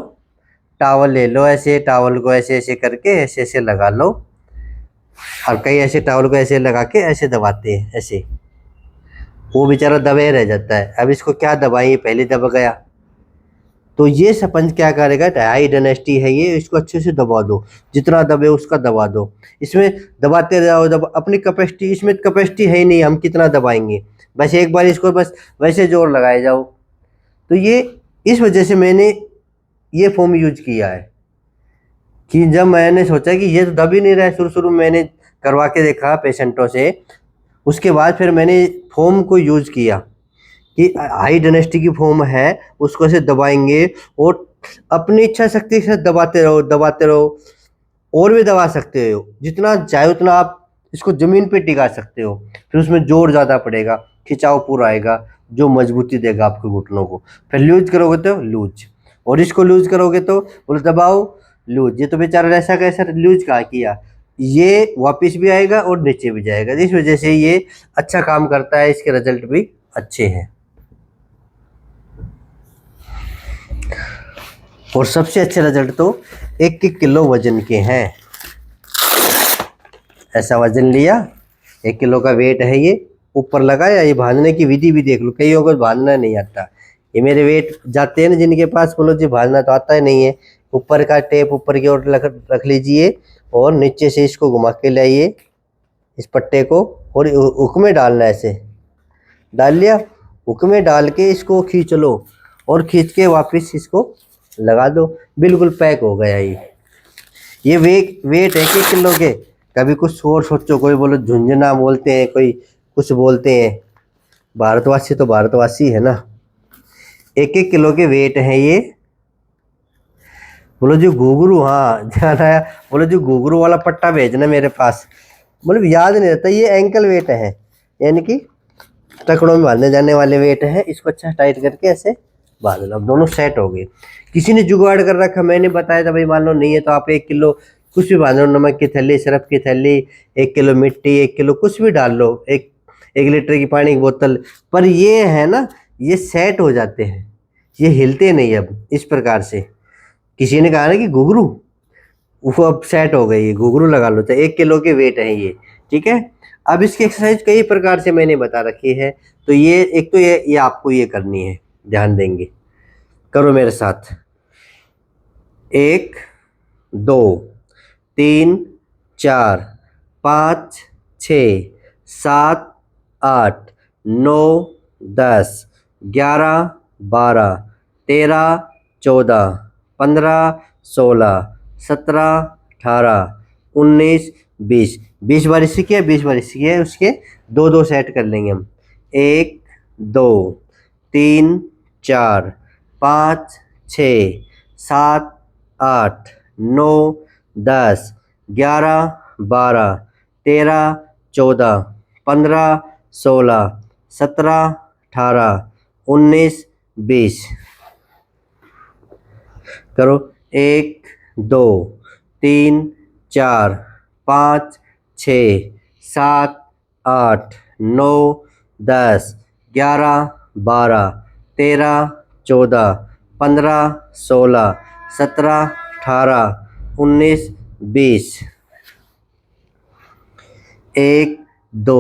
टॉवल ले लो, ऐसे टॉवल को ऐसे ऐसे करके ऐसे ऐसे लगा लो, और कई ऐसे टॉवल को ऐसे लगा के ऐसे दबाते हैं, ऐसे वो बेचारा दबे रह जाता है। अब इसको क्या दबाएं, पहले दब गया। तो ये स्पंज क्या करेगा, हाई डेंसिटी है ये, इसको अच्छे से दबा दो, जितना दबे उसका दबा दो। इसमें दबाते जाओ, अपनी कैपेसिटी, इसमें कैपेसिटी है ही नहीं, हम कितना दबाएंगे। बस एक बार इसको बस वैसे जोर लगाए जाओ। तो ये इस वजह से मैंने ये फॉर्म यूज किया है कि जब मैंने सोचा कि ये तो दब ही नहीं रहा है, शुरू में मैंने करवा के देखा पेशेंटों से, उसके बाद फिर मैंने फॉर्म को यूज किया कि हाई डेंसिटी की फॉर्म है, उसको से दबाएंगे और अपनी इच्छा शक्ति से दबाते रहो, और भी दबा सकते हो, जितना चाहे उतना आप इसको ज़मीन पे टिका सकते हो। फिर उसमें जोर ज़्यादा पड़ेगा, खिंचाव पूरा आएगा, जो मजबूती देगा आपके घुटनों को। फिर लूज करोगे तो लूज, और इसको लूज करोगे तो बोले दबाओ लूज। ये तो बेचारा ऐसा कैसा लूज कहाँ किया, ये वापस भी आएगा और नीचे भी जाएगा। इस वजह से ये अच्छा काम करता है, इसके रिजल्ट भी अच्छे हैं। और सबसे अच्छे रिजल्ट तो 1 किलो वजन के हैं। ऐसा वजन लिया, 1 किलो का वेट है, ये ऊपर लगाया। ये भाजने की विधि भी देख लो, कईयों को भाजना नहीं आता। ये मेरे वेट जाते हैं ना जिनके पास, बोलो जी भाजना तो आता ही नहीं है। ऊपर का टेप ऊपर की ओर रख लीजिए और नीचे से इसको घुमा के लाइए इस पट्टे को, और हुक में डालना, ऐसे डाल लिया। हुक में डाल के इसको खींच लो और खींच के वापस इसको लगा दो, बिल्कुल पैक हो गया। ये वेट है 1 किलो के। कभी कुछ और सोचो, कोई बोलो झुंझुना बोलते हैं, कोई कुछ बोलते हैं, भारतवासी तो भारतवासी है ना। 1 किलो के वेट है ये। बोलो जी घुघरू, हाँ ध्यान आया, बोलो जी घुघरू वाला पट्टा भेजना मेरे पास। मतलब याद नहीं रहता, ये एंकल वेट है, यानी कि टकड़ों में बांधने जाने वाले वेट है। इसको अच्छा टाइट करके ऐसे बांध लो, अब दोनों सेट हो गए। किसी ने जुगाड़ कर रखा, मैंने बताया था भाई मान लो नहीं है तो आप 1 किलो कुछ भी बांध लो, नमक की थैली, सरफ की थैली, 1 किलो मिट्टी, 1 किलो कुछ भी डाल लो, 1 लीटर की पानी की बोतल। पर ये है ना, ये सेट हो जाते हैं, ये हिलते नहीं अब इस प्रकार से। किसी ने कहा ना कि घुघरू, वो अब सेट हो गई है, घुंघरू लगा लो। तो 1 किलो के वेट है ये, ठीक है। अब इसकी एक्सरसाइज कई प्रकार से मैंने बता रखी है। तो ये एक तो ये आपको ये करनी है, ध्यान देंगे, करो मेरे साथ। 1 2 3 4 5 6 7 8 9 10 11 12 13 14 15 16 17 18 19 20। 20 बार इसी की है, 20 बार इसी की है। उसके दो दो सेट कर लेंगे हम। 1 2 3 4 5 6 7 8 9 10 11 12 13 14 15 16 17 18 19 20। करो। 1 2 3 4 5 6 7 8 9 10 11 12 13 14 15 16 17 18 19 20। 1 2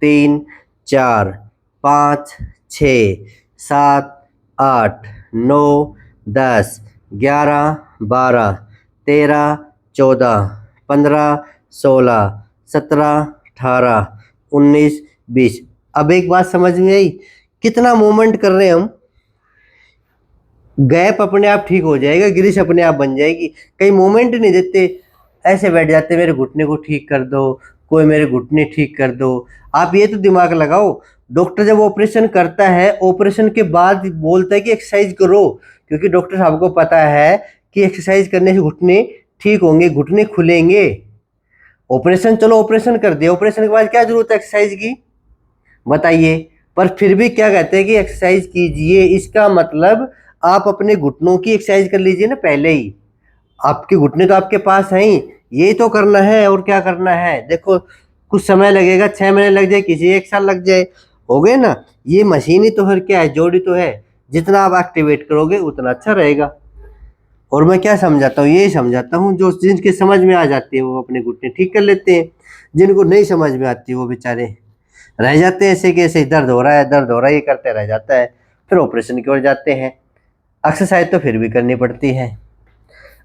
3 4 5 6 7 8 9 10 11 12 13 14 15 16 17 18 19 20। अब एक बात समझ में आई, कितना मूवमेंट कर रहे हैं हम। गैप अपने आप ठीक हो जाएगा, ग्रीस अपने आप बन जाएगी। कहीं मूवमेंट नहीं देते, ऐसे बैठ जाते मेरे घुटने को ठीक कर दो, कोई मेरे घुटने ठीक कर दो। आप ये तो दिमाग लगाओ, डॉक्टर जब ऑपरेशन करता है, ऑपरेशन के बाद बोलता है कि एक्सरसाइज करो, क्योंकि डॉक्टर साहब को पता है कि एक्सरसाइज करने से घुटने ठीक होंगे, घुटने खुलेंगे। ऑपरेशन, चलो ऑपरेशन कर दिया, ऑपरेशन के बाद क्या जरूरत है एक्सरसाइज की, बताइए। पर फिर भी क्या कहते हैं कि एक्सरसाइज कीजिए। इसका मतलब आप अपने घुटनों की एक्सरसाइज कर लीजिए ना पहले ही। आपके घुटने तो आपके पास हैं ही, यही तो करना है और क्या करना है। देखो कुछ समय लगेगा, 6 महीने लग जाए, किसी 1 साल लग जाए, हो गए ना। ये मशीन ही तो है, क्या है, जोड़ी तो है। जितना आप एक्टिवेट करोगे उतना अच्छा रहेगा। और मैं क्या समझाता हूँ, यही समझाता हूँ, जो जिनके समझ में आ जाती है वो अपने घुटने ठीक कर लेते हैं। जिनको नहीं समझ में आती वो बेचारे रह जाते हैं ऐसे कि ऐसे दर्द हो रहा है, दर्द हो रहा है, ये करते रह जाता है, फिर ऑपरेशन की ओर जाते हैं। एक्सरसाइज तो फिर भी करनी पड़ती है।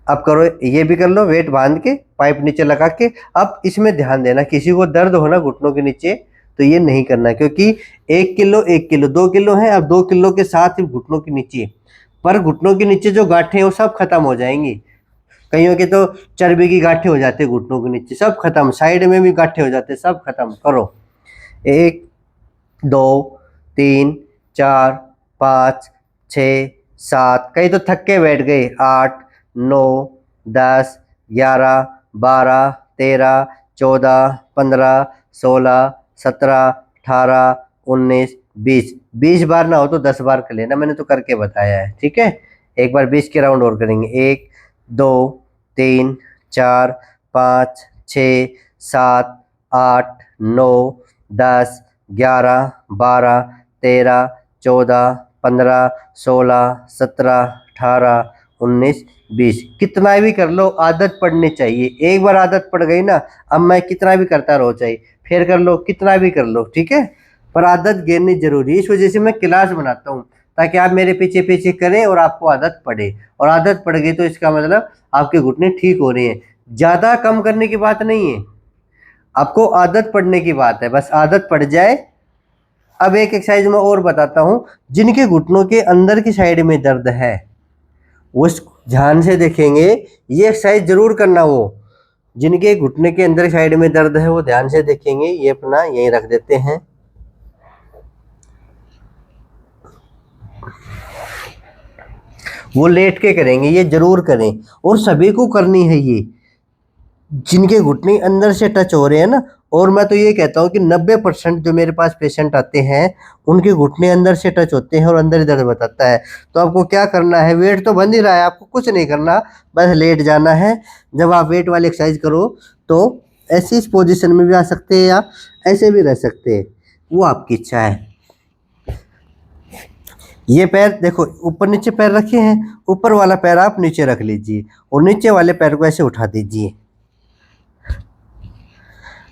अब करो, ये भी कर लो, वेट बांध के पाइप नीचे लगा के। अब इसमें ध्यान देना, किसी को दर्द हो ना घुटनों के नीचे तो ये नहीं करना, क्योंकि 1 किलो 1 किलो 2 किलो है। अब 2 किलो के साथ ही घुटनों के नीचे, पर घुटनों के नीचे जो गांठें हैं वो सब खत्म हो जाएंगी। कईयों के तो चर्बी की गांठें हो जाती है घुटनों के नीचे, सब खत्म। साइड में भी गांठें हो जाते हैं, सब खत्म। करो। 1 2 3 4 5 6 7। कई तो थक के बैठ गए। 8 9 10 11 12 13 14 15 16 17 18 19 20। 20 बार ना हो तो 10 बार कर लेना, मैंने तो करके बताया है, ठीक है। एक बार 20 के राउंड और करेंगे। 1 2 3 4 5 6 7 8 9 10 11 12 13 14 15 16 17 18 19 20। कितना भी कर लो, आदत पड़नी चाहिए। एक बार आदत पड़ गई ना, अब मैं कितना भी करता रहो, चाहिए फिर कर लो, कितना भी कर लो, ठीक है। पर आदत गिरनी जरूरी है, इस वजह से मैं क्लास बनाता हूँ, ताकि आप मेरे पीछे पीछे करें और आपको आदत पड़े। और आदत पड़ गई तो इसका मतलब आपके घुटने ठीक हो रहे हैं। ज़्यादा कम करने की बात नहीं है, आपको आदत पड़ने की बात है, बस आदत पड़ जाए। अब एक एक्सरसाइज मैं और बताता हूँ, जिनके घुटनों के अंदर की साइड में दर्द है वो ध्यान से देखेंगे, ये एक्सरसाइज जरूर करना। वो जिनके घुटने के अंदर साइड में दर्द है वो ध्यान से देखेंगे। ये अपना यहीं रख देते हैं। वो लेट के करेंगे, ये जरूर करें, और सभी को करनी है ये, जिनके घुटने अंदर से टच हो रहे हैं ना। और मैं तो ये कहता हूँ कि 90% जो मेरे पास पेशेंट आते हैं उनके घुटने अंदर से टच होते हैं और अंदर ही दर्द बताता है। तो आपको क्या करना है, वेट तो बंद ही रहा है, आपको कुछ नहीं करना, बस लेट जाना है। जब आप वेट वाली एक्सरसाइज करो तो ऐसी इस पोजीशन में भी आ सकते हैं या ऐसे भी रह सकते हैं, वो आपकी इच्छा है। ये पैर देखो ऊपर नीचे पैर रखे हैं, ऊपर वाला पैर आप नीचे रख लीजिए और नीचे वाले पैर को ऐसे उठा दीजिए।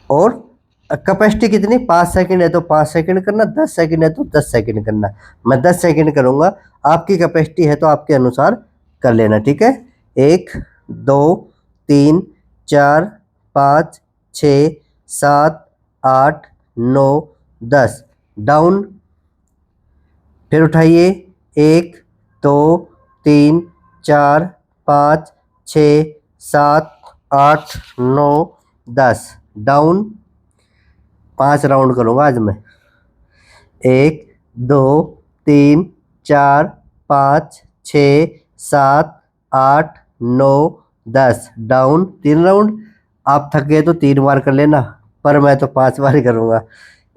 और कैपेसिटी कितनी, 5 सेकंड है तो 5 सेकंड करना, 10 सेकंड है तो 10 सेकंड करना। मैं 10 सेकंड करूँगा, आपकी कैपेसिटी है तो आपके अनुसार कर लेना, ठीक है। 1 2 3 4 5 6 7 8 9 10 डाउन। फिर उठाइए, 1 2 3 4 5 6 7 8 9 10 डाउन। 5 राउंड करूँगा आज मैं। 1 2 3 4 5 6 7 8 9 10 डाउन। 3 राउंड। आप थक गए तो 3 बार कर लेना, पर मैं तो 5 बार ही करूँगा।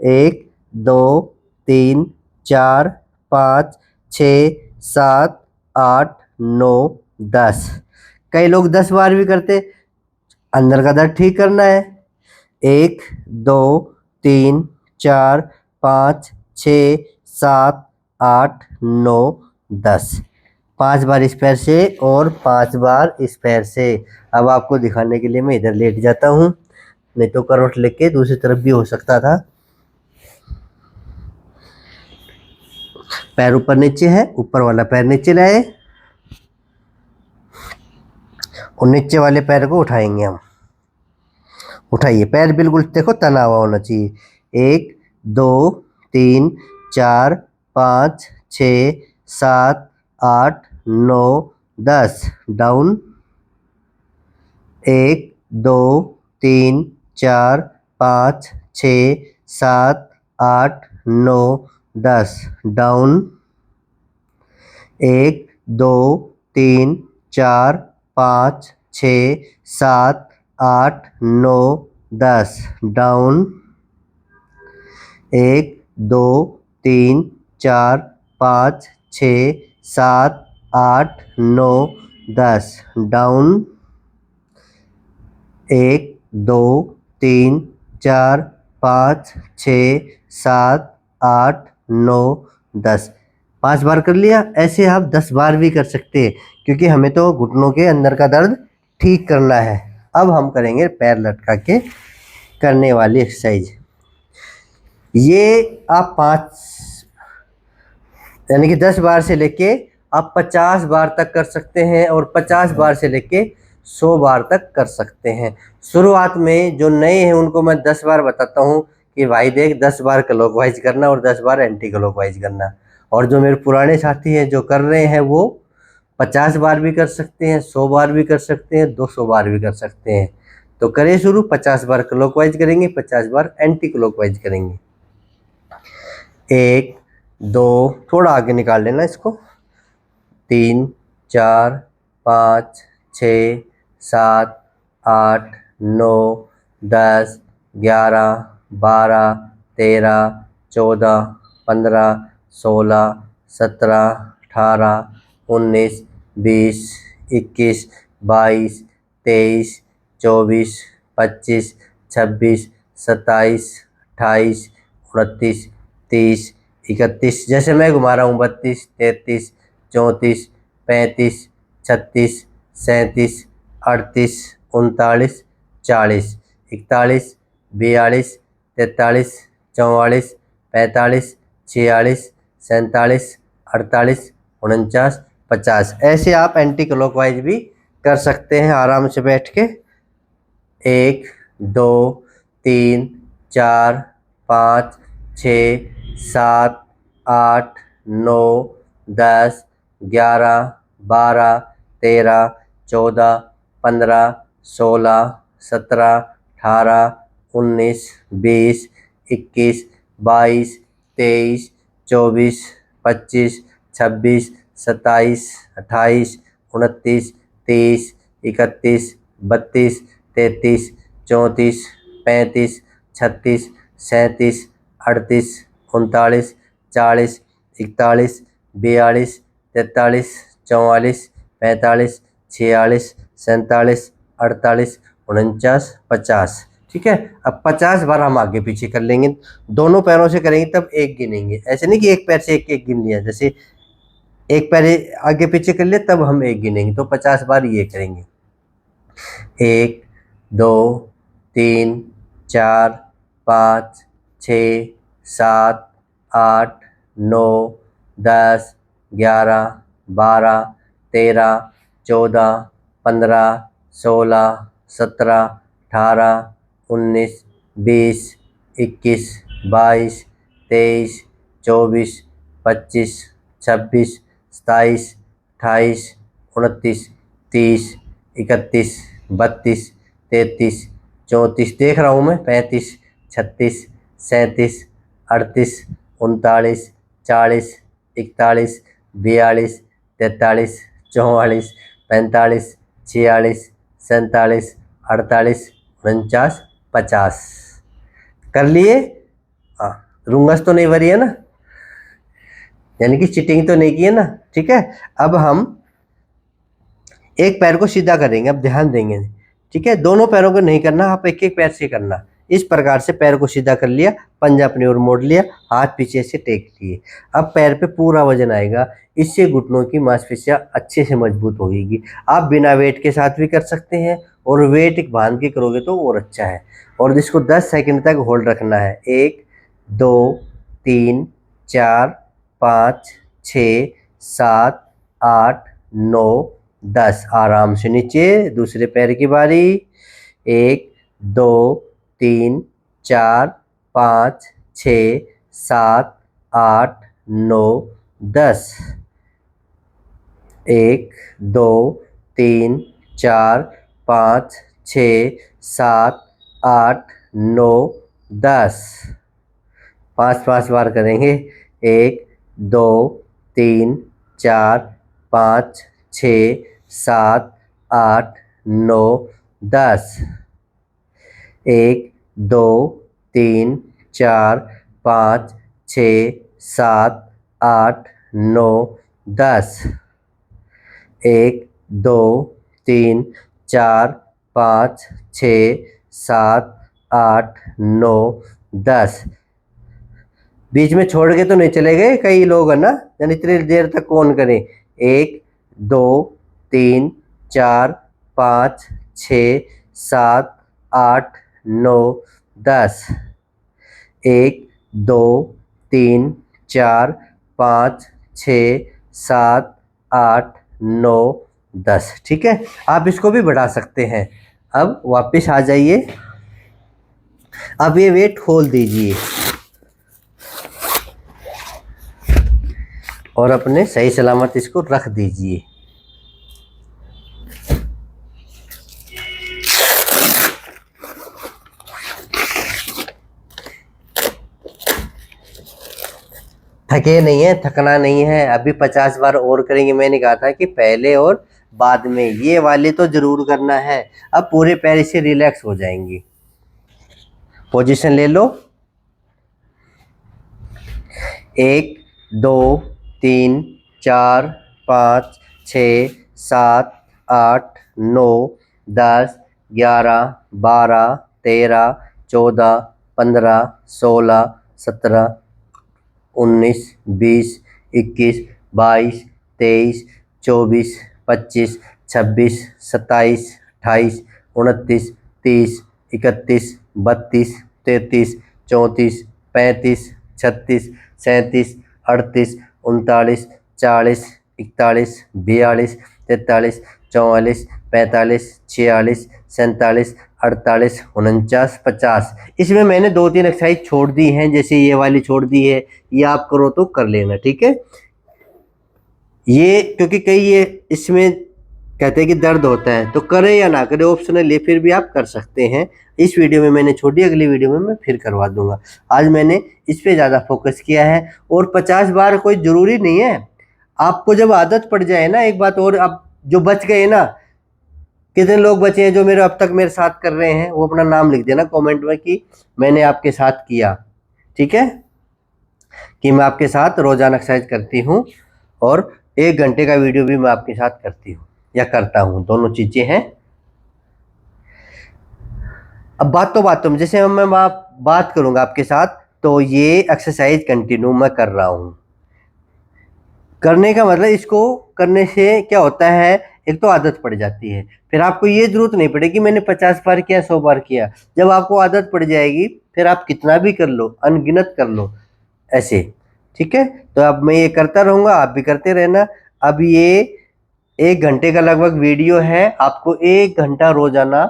1 2 3 4 5 6 7 8 9 10। कई लोग 10 बार भी करते, अंदर का दर्द ठीक करना है। 1 2 3 4 5 6 7 8 9 10 5 बार इस पैर से और 5 बार इस पैर से। अब आपको दिखाने के लिए मैं इधर लेट जाता हूँ, नहीं तो करवट लेके दूसरी तरफ भी हो सकता था। पैर ऊपर नीचे है, ऊपर वाला पैर नीचे लाए और नीचे वाले पैर को उठाएंगे हम। उठाइए, पैर बिल्कुल देखो तना हुआ होना चाहिए। 1 2 3 4 5 6 7 8 9 10 डाउन। 1 2 3 4 5 6 7 8 9 10 डाउन। 1 2 3 4 5 6 7 8 9 10 डाउन। 1 2 3 4 5 6 7 8 9 10 डाउन। 1 2 3 4 5 6 7 8 9 10 5 बार कर लिया। ऐसे आप 10 बार भी कर सकते हैं, क्योंकि हमें तो घुटनों के अंदर का दर्द ठीक करना है। अब हम करेंगे पैर लटका के करने वाली एक्सरसाइज। ये आप 5 यानी कि 10 बार से लेके आप 50 बार तक कर सकते हैं और 50 बार से लेके 100 बार तक कर सकते हैं। शुरुआत में जो नए हैं उनको मैं 10 बार बताता हूँ कि भाई देख 10 बार क्लॉकवाइज करना और 10 बार एंटी क्लॉकवाइज करना। और जो मेरे पुराने साथी हैं जो कर रहे हैं वो 50 बार भी कर सकते हैं, 100 बार भी कर सकते हैं, 200 बार भी कर सकते हैं। तो करें शुरू। 50 बार क्लॉकवाइज करेंगे, 50 बार एंटी क्लॉकवाइज करेंगे। 1 2 थोड़ा आगे निकाल लेना इसको। 3 4 5 6 7 8 9 10 11 12 13 14 15 16 17 18 19 20 21 22 23 24 25 26 27 28 29 30 31, जैसे मैं घुमा रहा हूँ 32 33 34 35 36 37 38 39 40 41 42 43 44 45 46 47 48 49 50। ऐसे आप एंटी क्लॉकवाइज भी कर सकते हैं आराम से बैठ के। 1 2 3 4 5 6 7 8 9 10 11 12 13 14 15 16 17 18 19 20 21 22 23 24 25 26 27 28 29 30 31 32 33 34 35 36 37 38 39 40 41 42 43 44 45 46 47 48 49 50। ठीक है। अब 50 बार हम आगे पीछे कर लेंगे, दोनों पैरों से करेंगे तब एक गिनेंगे। ऐसे नहीं कि एक पैर से एक एक गिन लिया। जैसे एक पैर आगे पीछे कर लिया तब हम एक गिनेंगे, तो 50 बार ये करेंगे। 1 2 3 4 5 6 7 8 9 10 11 12 13 14 15 16 17 18 19 20 21 22 23 24 25 26 27 28 29 30 31 32 33 34 देख रहा हूँ मैं, 35 36 37 38 39 40 41 42 43 44 45 46 47 48 49 50 कर लिए। हाँ, रुंगस तो नहीं भरी है ना, यानी कि चीटिंग तो नहीं की है ना। ठीक है, अब हम एक पैर को सीधा करेंगे, अब ध्यान देंगे। ठीक है, दोनों पैरों को नहीं करना, आप एक एक पैर से करना। इस प्रकार से पैर को सीधा कर लिया, पंजा अपनी ओर मोड़ लिया, हाथ पीछे से टेक लिए। अब पैर पे पूरा वजन आएगा, इससे घुटनों की मांसपेशियां अच्छे से मजबूत होगी। आप बिना वेट के साथ भी कर सकते हैं, और वेट बांध के करोगे तो और अच्छा है। और इसको 10 सेकंड तक होल्ड रखना है। 1 2 3 4 5 6 7 8 9 10। आराम से नीचे, दूसरे पैर की बारी। 1 2 3 4 5 6 7 8 9 10। 1 2 3 4 5 6 7 8 9 10। 5 बार करेंगे। 1 2 3 4 5 6 7 8 9 10। 1 2 3 4 5 6 7 8 9 10। 1 2 3 4 5 6 7 8 9 10। बीच में छोड़ के तो नहीं चले गए कई लोग, है ना, यानी इतनी देर तक कौन करें। 1 2 3 4 5 6 7 8 9 10। 1 2 3 4 5 6 7 8 9 10। ठीक है, आप इसको भी बढ़ा सकते हैं। अब वापस आ जाइए, अब ये वेट खोल दीजिए और अपने सही सलामत इसको रख दीजिए। थके नहीं है, थकना नहीं है। अभी 50 बार और करेंगे। मैंने कहा था कि पहले और बाद में, ये वाले तो जरूर करना है। अब पूरे पैर से रिलैक्स हो जाएंगे। पोजीशन ले लो। 1 2 3 4 5 6 7 8 9 10 11 12 13 14 15 16 17 19 20 21 22 23 24 25 26 27 28 29 30 31 32 33 34 35 36 37 38 39 40 41 42 43 44 45 46 47 48 49 50। इसमें मैंने 2-3 एक्सरसाइज छोड़ दी हैं, जैसे ये वाली छोड़ दी है, ये आप करो तो कर लेना। ठीक है, ये क्योंकि कई ये इसमें कहते हैं कि दर्द होता है, तो करे या ना करे ऑप्शनल, ये फिर भी आप कर सकते हैं। इस वीडियो में मैंने छोड़ी, अगली वीडियो में मैं फिर करवा दूंगा। आज मैंने इस पे ज़्यादा फोकस किया है। और 50 बार कोई ज़रूरी नहीं है, आपको जब आदत पड़ जाए ना। एक बात और, अब जो बच गए ना, कितने लोग बचे हैं जो मेरे अब तक मेरे साथ कर रहे हैं, वो अपना नाम लिख देना कमेंट में कि मैंने आपके साथ किया। ठीक है, कि मैं आपके साथ रोजाना एक्सरसाइज करती हूँ, और 1 घंटे का वीडियो भी मैं आपके साथ करती हूँ या करता हूँ, दोनों चीजें हैं। अब बातों में जैसे मैं बात करूंगा आपके साथ, तो ये एक्सरसाइज कंटिन्यू मैं कर रहा हूँ। करने का मतलब इसको करने से क्या होता है, एक तो आदत पड़ जाती है, फिर आपको ये जरूरत नहीं पड़ेगी मैंने 50 बार किया 100 बार किया। जब आपको आदत पड़ जाएगी फिर आप कितना भी कर लो, अनगिनत कर लो ऐसे। ठीक है, तो अब मैं ये करता रहूंगा, आप भी करते रहना। अब ये 1 घंटे का लगभग वीडियो है, आपको 1 घंटा रोजाना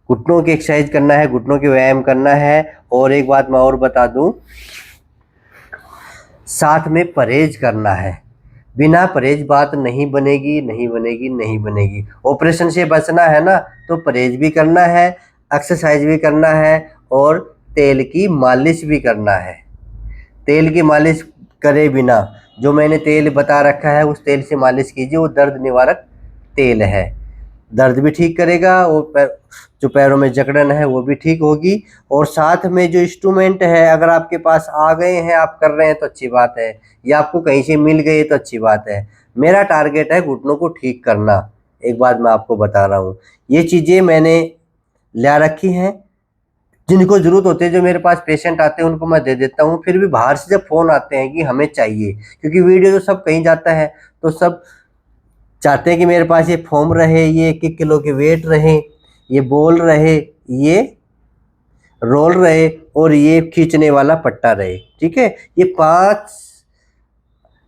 घुटनों की एक्सरसाइज करना है, घुटनों के व्यायाम करना है। और एक बात मैं और बता दूं, साथ में परहेज करना है। बिना परहेज बात नहीं बनेगी, नहीं बनेगी, नहीं बनेगी। ऑपरेशन से बचना है ना, तो परहेज भी करना है, एक्सरसाइज भी करना है, और तेल की मालिश भी करना है। तेल की मालिश करे बिना, जो मैंने तेल बता रखा है उस तेल से मालिश कीजिए, वो दर्द निवारक तेल है, दर्द भी ठीक करेगा, और जो पैरों में जकड़न है वो भी ठीक होगी। और साथ में जो इंस्ट्रूमेंट है, अगर आपके पास आ गए हैं, आप कर रहे हैं तो अच्छी बात है, या आपको कहीं से मिल गए तो अच्छी बात है। मेरा टारगेट है घुटनों को ठीक करना। एक बात मैं आपको बता रहा हूँ, ये चीज़ें मैंने ला रखी हैं, जिनको ज़रूरत होती है, जो मेरे पास पेशेंट आते हैं उनको मैं दे देता हूँ। फिर भी बाहर से जब फ़ोन आते हैं कि हमें चाहिए, क्योंकि वीडियो तो सब कहीं जाता है, तो सब चाहते हैं कि मेरे पास ये फॉर्म रहे, ये 1 किलो के वेट रहे, ये बॉल रहे, ये रोल रहे, और ये खींचने वाला पट्टा रहे। ठीक है, ये 5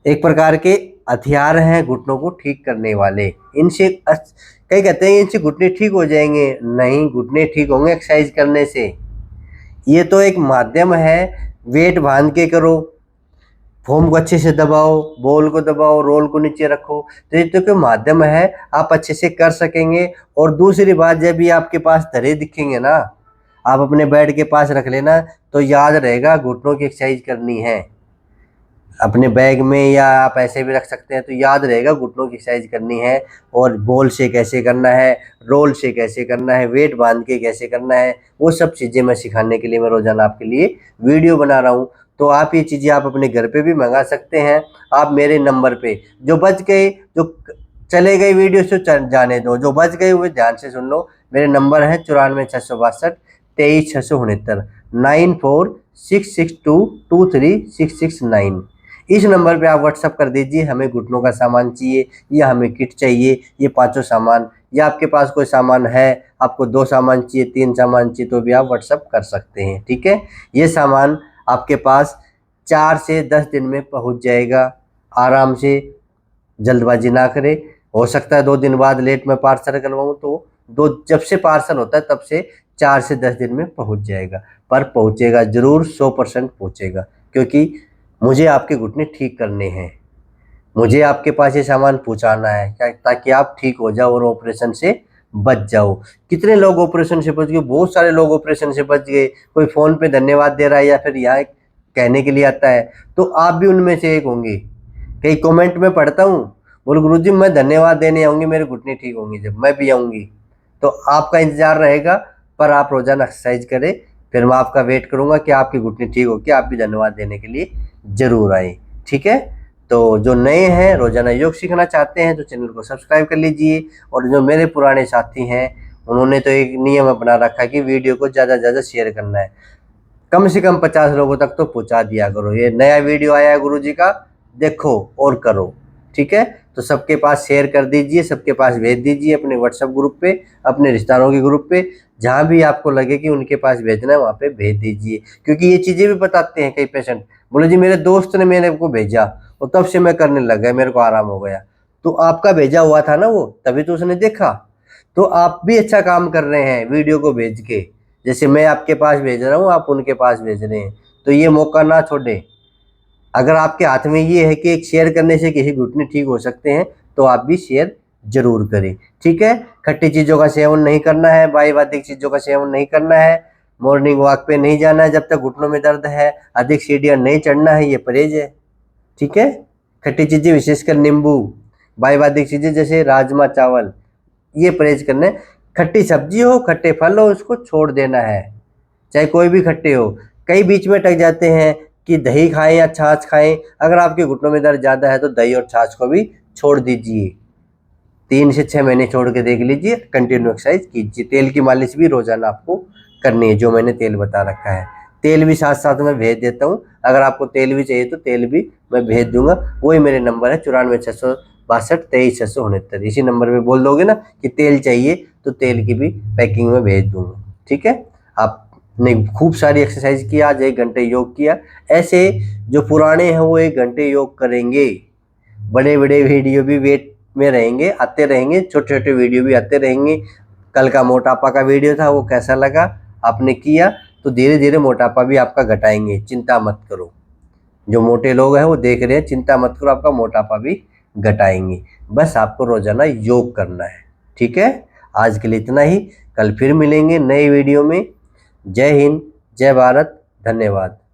एक प्रकार के हथियार हैं घुटनों को ठीक करने वाले। इनसे कई कहते हैं इनसे घुटने ठीक हो जाएंगे, नहीं, घुटने ठीक होंगे एक्सरसाइज करने से। ये तो एक माध्यम है, वेट बांध के करो, फोम को अच्छे से दबाओ, बॉल को दबाओ, रोल को नीचे रखो, तो ये तो कोई माध्यम है, आप अच्छे से कर सकेंगे। और दूसरी बात, जब भी आपके पास धरे दिखेंगे ना, आप अपने बेड के पास रख लेना, तो याद रहेगा घुटनों की एक्सरसाइज करनी है। अपने बैग में या आप ऐसे भी रख सकते हैं, तो याद रहेगा घुटनों की एक्सरसाइज करनी है। और बॉल से कैसे करना है, रोल से कैसे करना है, वेट बांध के कैसे करना है, वो सब चीज़ें मैं सिखाने के लिए मैं रोजाना आपके लिए वीडियो बना रहा हूँ। तो आप ये चीज़ें आप अपने घर पे भी मंगा सकते हैं। आप मेरे नंबर पे, जो बच गए, जो चले गए वीडियो से जाने दो, जो बच गए हुए ध्यान से सुन लो। मेरे नंबर है 94 662 23 669, 94 662 23 669। इस नंबर पे आप व्हाट्सअप कर दीजिए, हमें घुटनों का सामान चाहिए, या हमें किट चाहिए, ये 5 सामान, या आपके पास कोई सामान है, आपको 2 सामान चाहिए, 3 सामान चाहिए, तो भी आप व्हाट्सअप कर सकते हैं। ठीक है, ये सामान आपके पास 4 से 10 दिन में पहुंच जाएगा। आराम से, जल्दबाजी ना करें। हो सकता है 2 दिन बाद लेट में पार्सल करवाऊँ, तो जब से पार्सल होता है तब से 4 से 10 दिन में पहुंच जाएगा, पर पहुंचेगा जरूर, 100% पहुंचेगा, क्योंकि मुझे आपके घुटने ठीक करने हैं, मुझे आपके पास ये सामान पहुंचाना है, क्या, ताकि आप ठीक हो जाओ और ऑपरेशन से बच जाओ। कितने लोग ऑपरेशन से बच गए, बहुत सारे लोग ऑपरेशन से बच गए। कोई फोन पे धन्यवाद दे रहा है या फिर यहाँ कहने के लिए आता है, तो आप भी उनमें से एक होंगे। कई कमेंट में पढ़ता हूँ, बोल गुरुजी मैं धन्यवाद देने आऊंगी, मेरे घुटने ठीक होंगे, जब मैं भी आऊंगी। तो आपका इंतजार रहेगा, पर आप रोजाना एक्सरसाइज करें, फिर मैं आपका वेट करूंगा कि आपकी घुटने ठीक हो के आप भी धन्यवाद देने के लिए जरूर आए। ठीक है, तो जो नए हैं, रोजाना योग सीखना चाहते हैं, तो चैनल को सब्सक्राइब कर लीजिए। और जो मेरे पुराने साथी हैं, उन्होंने तो एक नियम अपना रखा है कि वीडियो को ज़्यादा से ज़्यादा शेयर करना है, कम से कम 50 लोगों तक तो पहुंचा दिया करो। ये नया वीडियो आया है गुरुजी का, देखो और करो। ठीक है, तो सबके पास शेयर कर दीजिए, सबके पास भेज दीजिए, अपने व्हाट्सएप ग्रुप पे, अपने रिश्तेदारों के ग्रुप पे, जहाँ भी आपको लगे कि उनके पास भेजना है वहाँ पे भेज दीजिए। क्योंकि ये चीज़ें भी बताते हैं कई पेशेंट, बोले जी मेरे दोस्त ने मेरे को भेजा और तब से मैं करने लग गया, मेरे को आराम हो गया। तो आपका भेजा हुआ था ना वो, तभी तो उसने देखा। तो आप भी अच्छा काम कर रहे हैं वीडियो को भेज के, जैसे मैं आपके पास भेज रहा हूँ, आप उनके पास भेज रहे हैं, तो ये मौका ना छोड़े। अगर आपके हाथ में ये है कि एक शेयर करने से किसी घुटने ठीक हो सकते हैं, तो आप भी शेयर जरूर करें। ठीक है, खट्टी चीज़ों का सेवन नहीं करना है, वायुवादिक चीज़ों का सेवन नहीं करना है, मॉर्निंग वॉक पे नहीं जाना है जब तक घुटनों में दर्द है, अधिक सीढ़ियाँ नहीं चढ़ना है, ये परहेज है। ठीक है, खट्टी चीज़ें विशेषकर नींबू, वायुवादिक चीज़ें जैसे राजमा चावल, ये परहेज करना है। खट्टी सब्जी हो, खट्टे फल हो, उसको छोड़ देना है, चाहे कोई भी खट्टे हो। कई बीच में टक जाते हैं कि दही खाएं या छाछ खाएं। अगर आपके घुटनों में दर्द ज़्यादा है तो दही और छाछ को भी छोड़ दीजिए। 3 से 6 महीने छोड़ के देख लीजिए, कंटिन्यू एक्सरसाइज कीजिए। तेल की मालिश भी रोजाना आपको करनी है, जो मैंने तेल बता रखा है। तेल भी साथ साथ में भेज देता हूँ। अगर आपको तेल भी चाहिए तो तेल भी मैं भेज दूंगा। वही मेरे नंबर है 94,662,23,669। इसी नंबर पे बोल दोगे ना कि तेल चाहिए तो तेल की भी पैकिंग में भेज दूंगा। ठीक है, आपने खूब सारी एक्सरसाइज किया, आज 1 घंटे योग किया। ऐसे जो पुराने हैं वो 1 घंटे योग करेंगे। बड़े बड़े वीडियो भी वेट में रहेंगे, आते रहेंगे, छोटे छोटे वीडियो भी आते रहेंगे। कल का मोटापा का वीडियो था, वो कैसा लगा? आपने किया तो धीरे धीरे मोटापा भी आपका घटाएंगे, चिंता मत करो। जो मोटे लोग हैं वो देख रहे हैं, चिंता मत करो, आपका मोटापा भी घटाएंगे। बस आपको रोजाना योग करना है। ठीक है, आज के लिए इतना ही। कल फिर मिलेंगे नए वीडियो में। जय हिंद, जय भारत, धन्यवाद।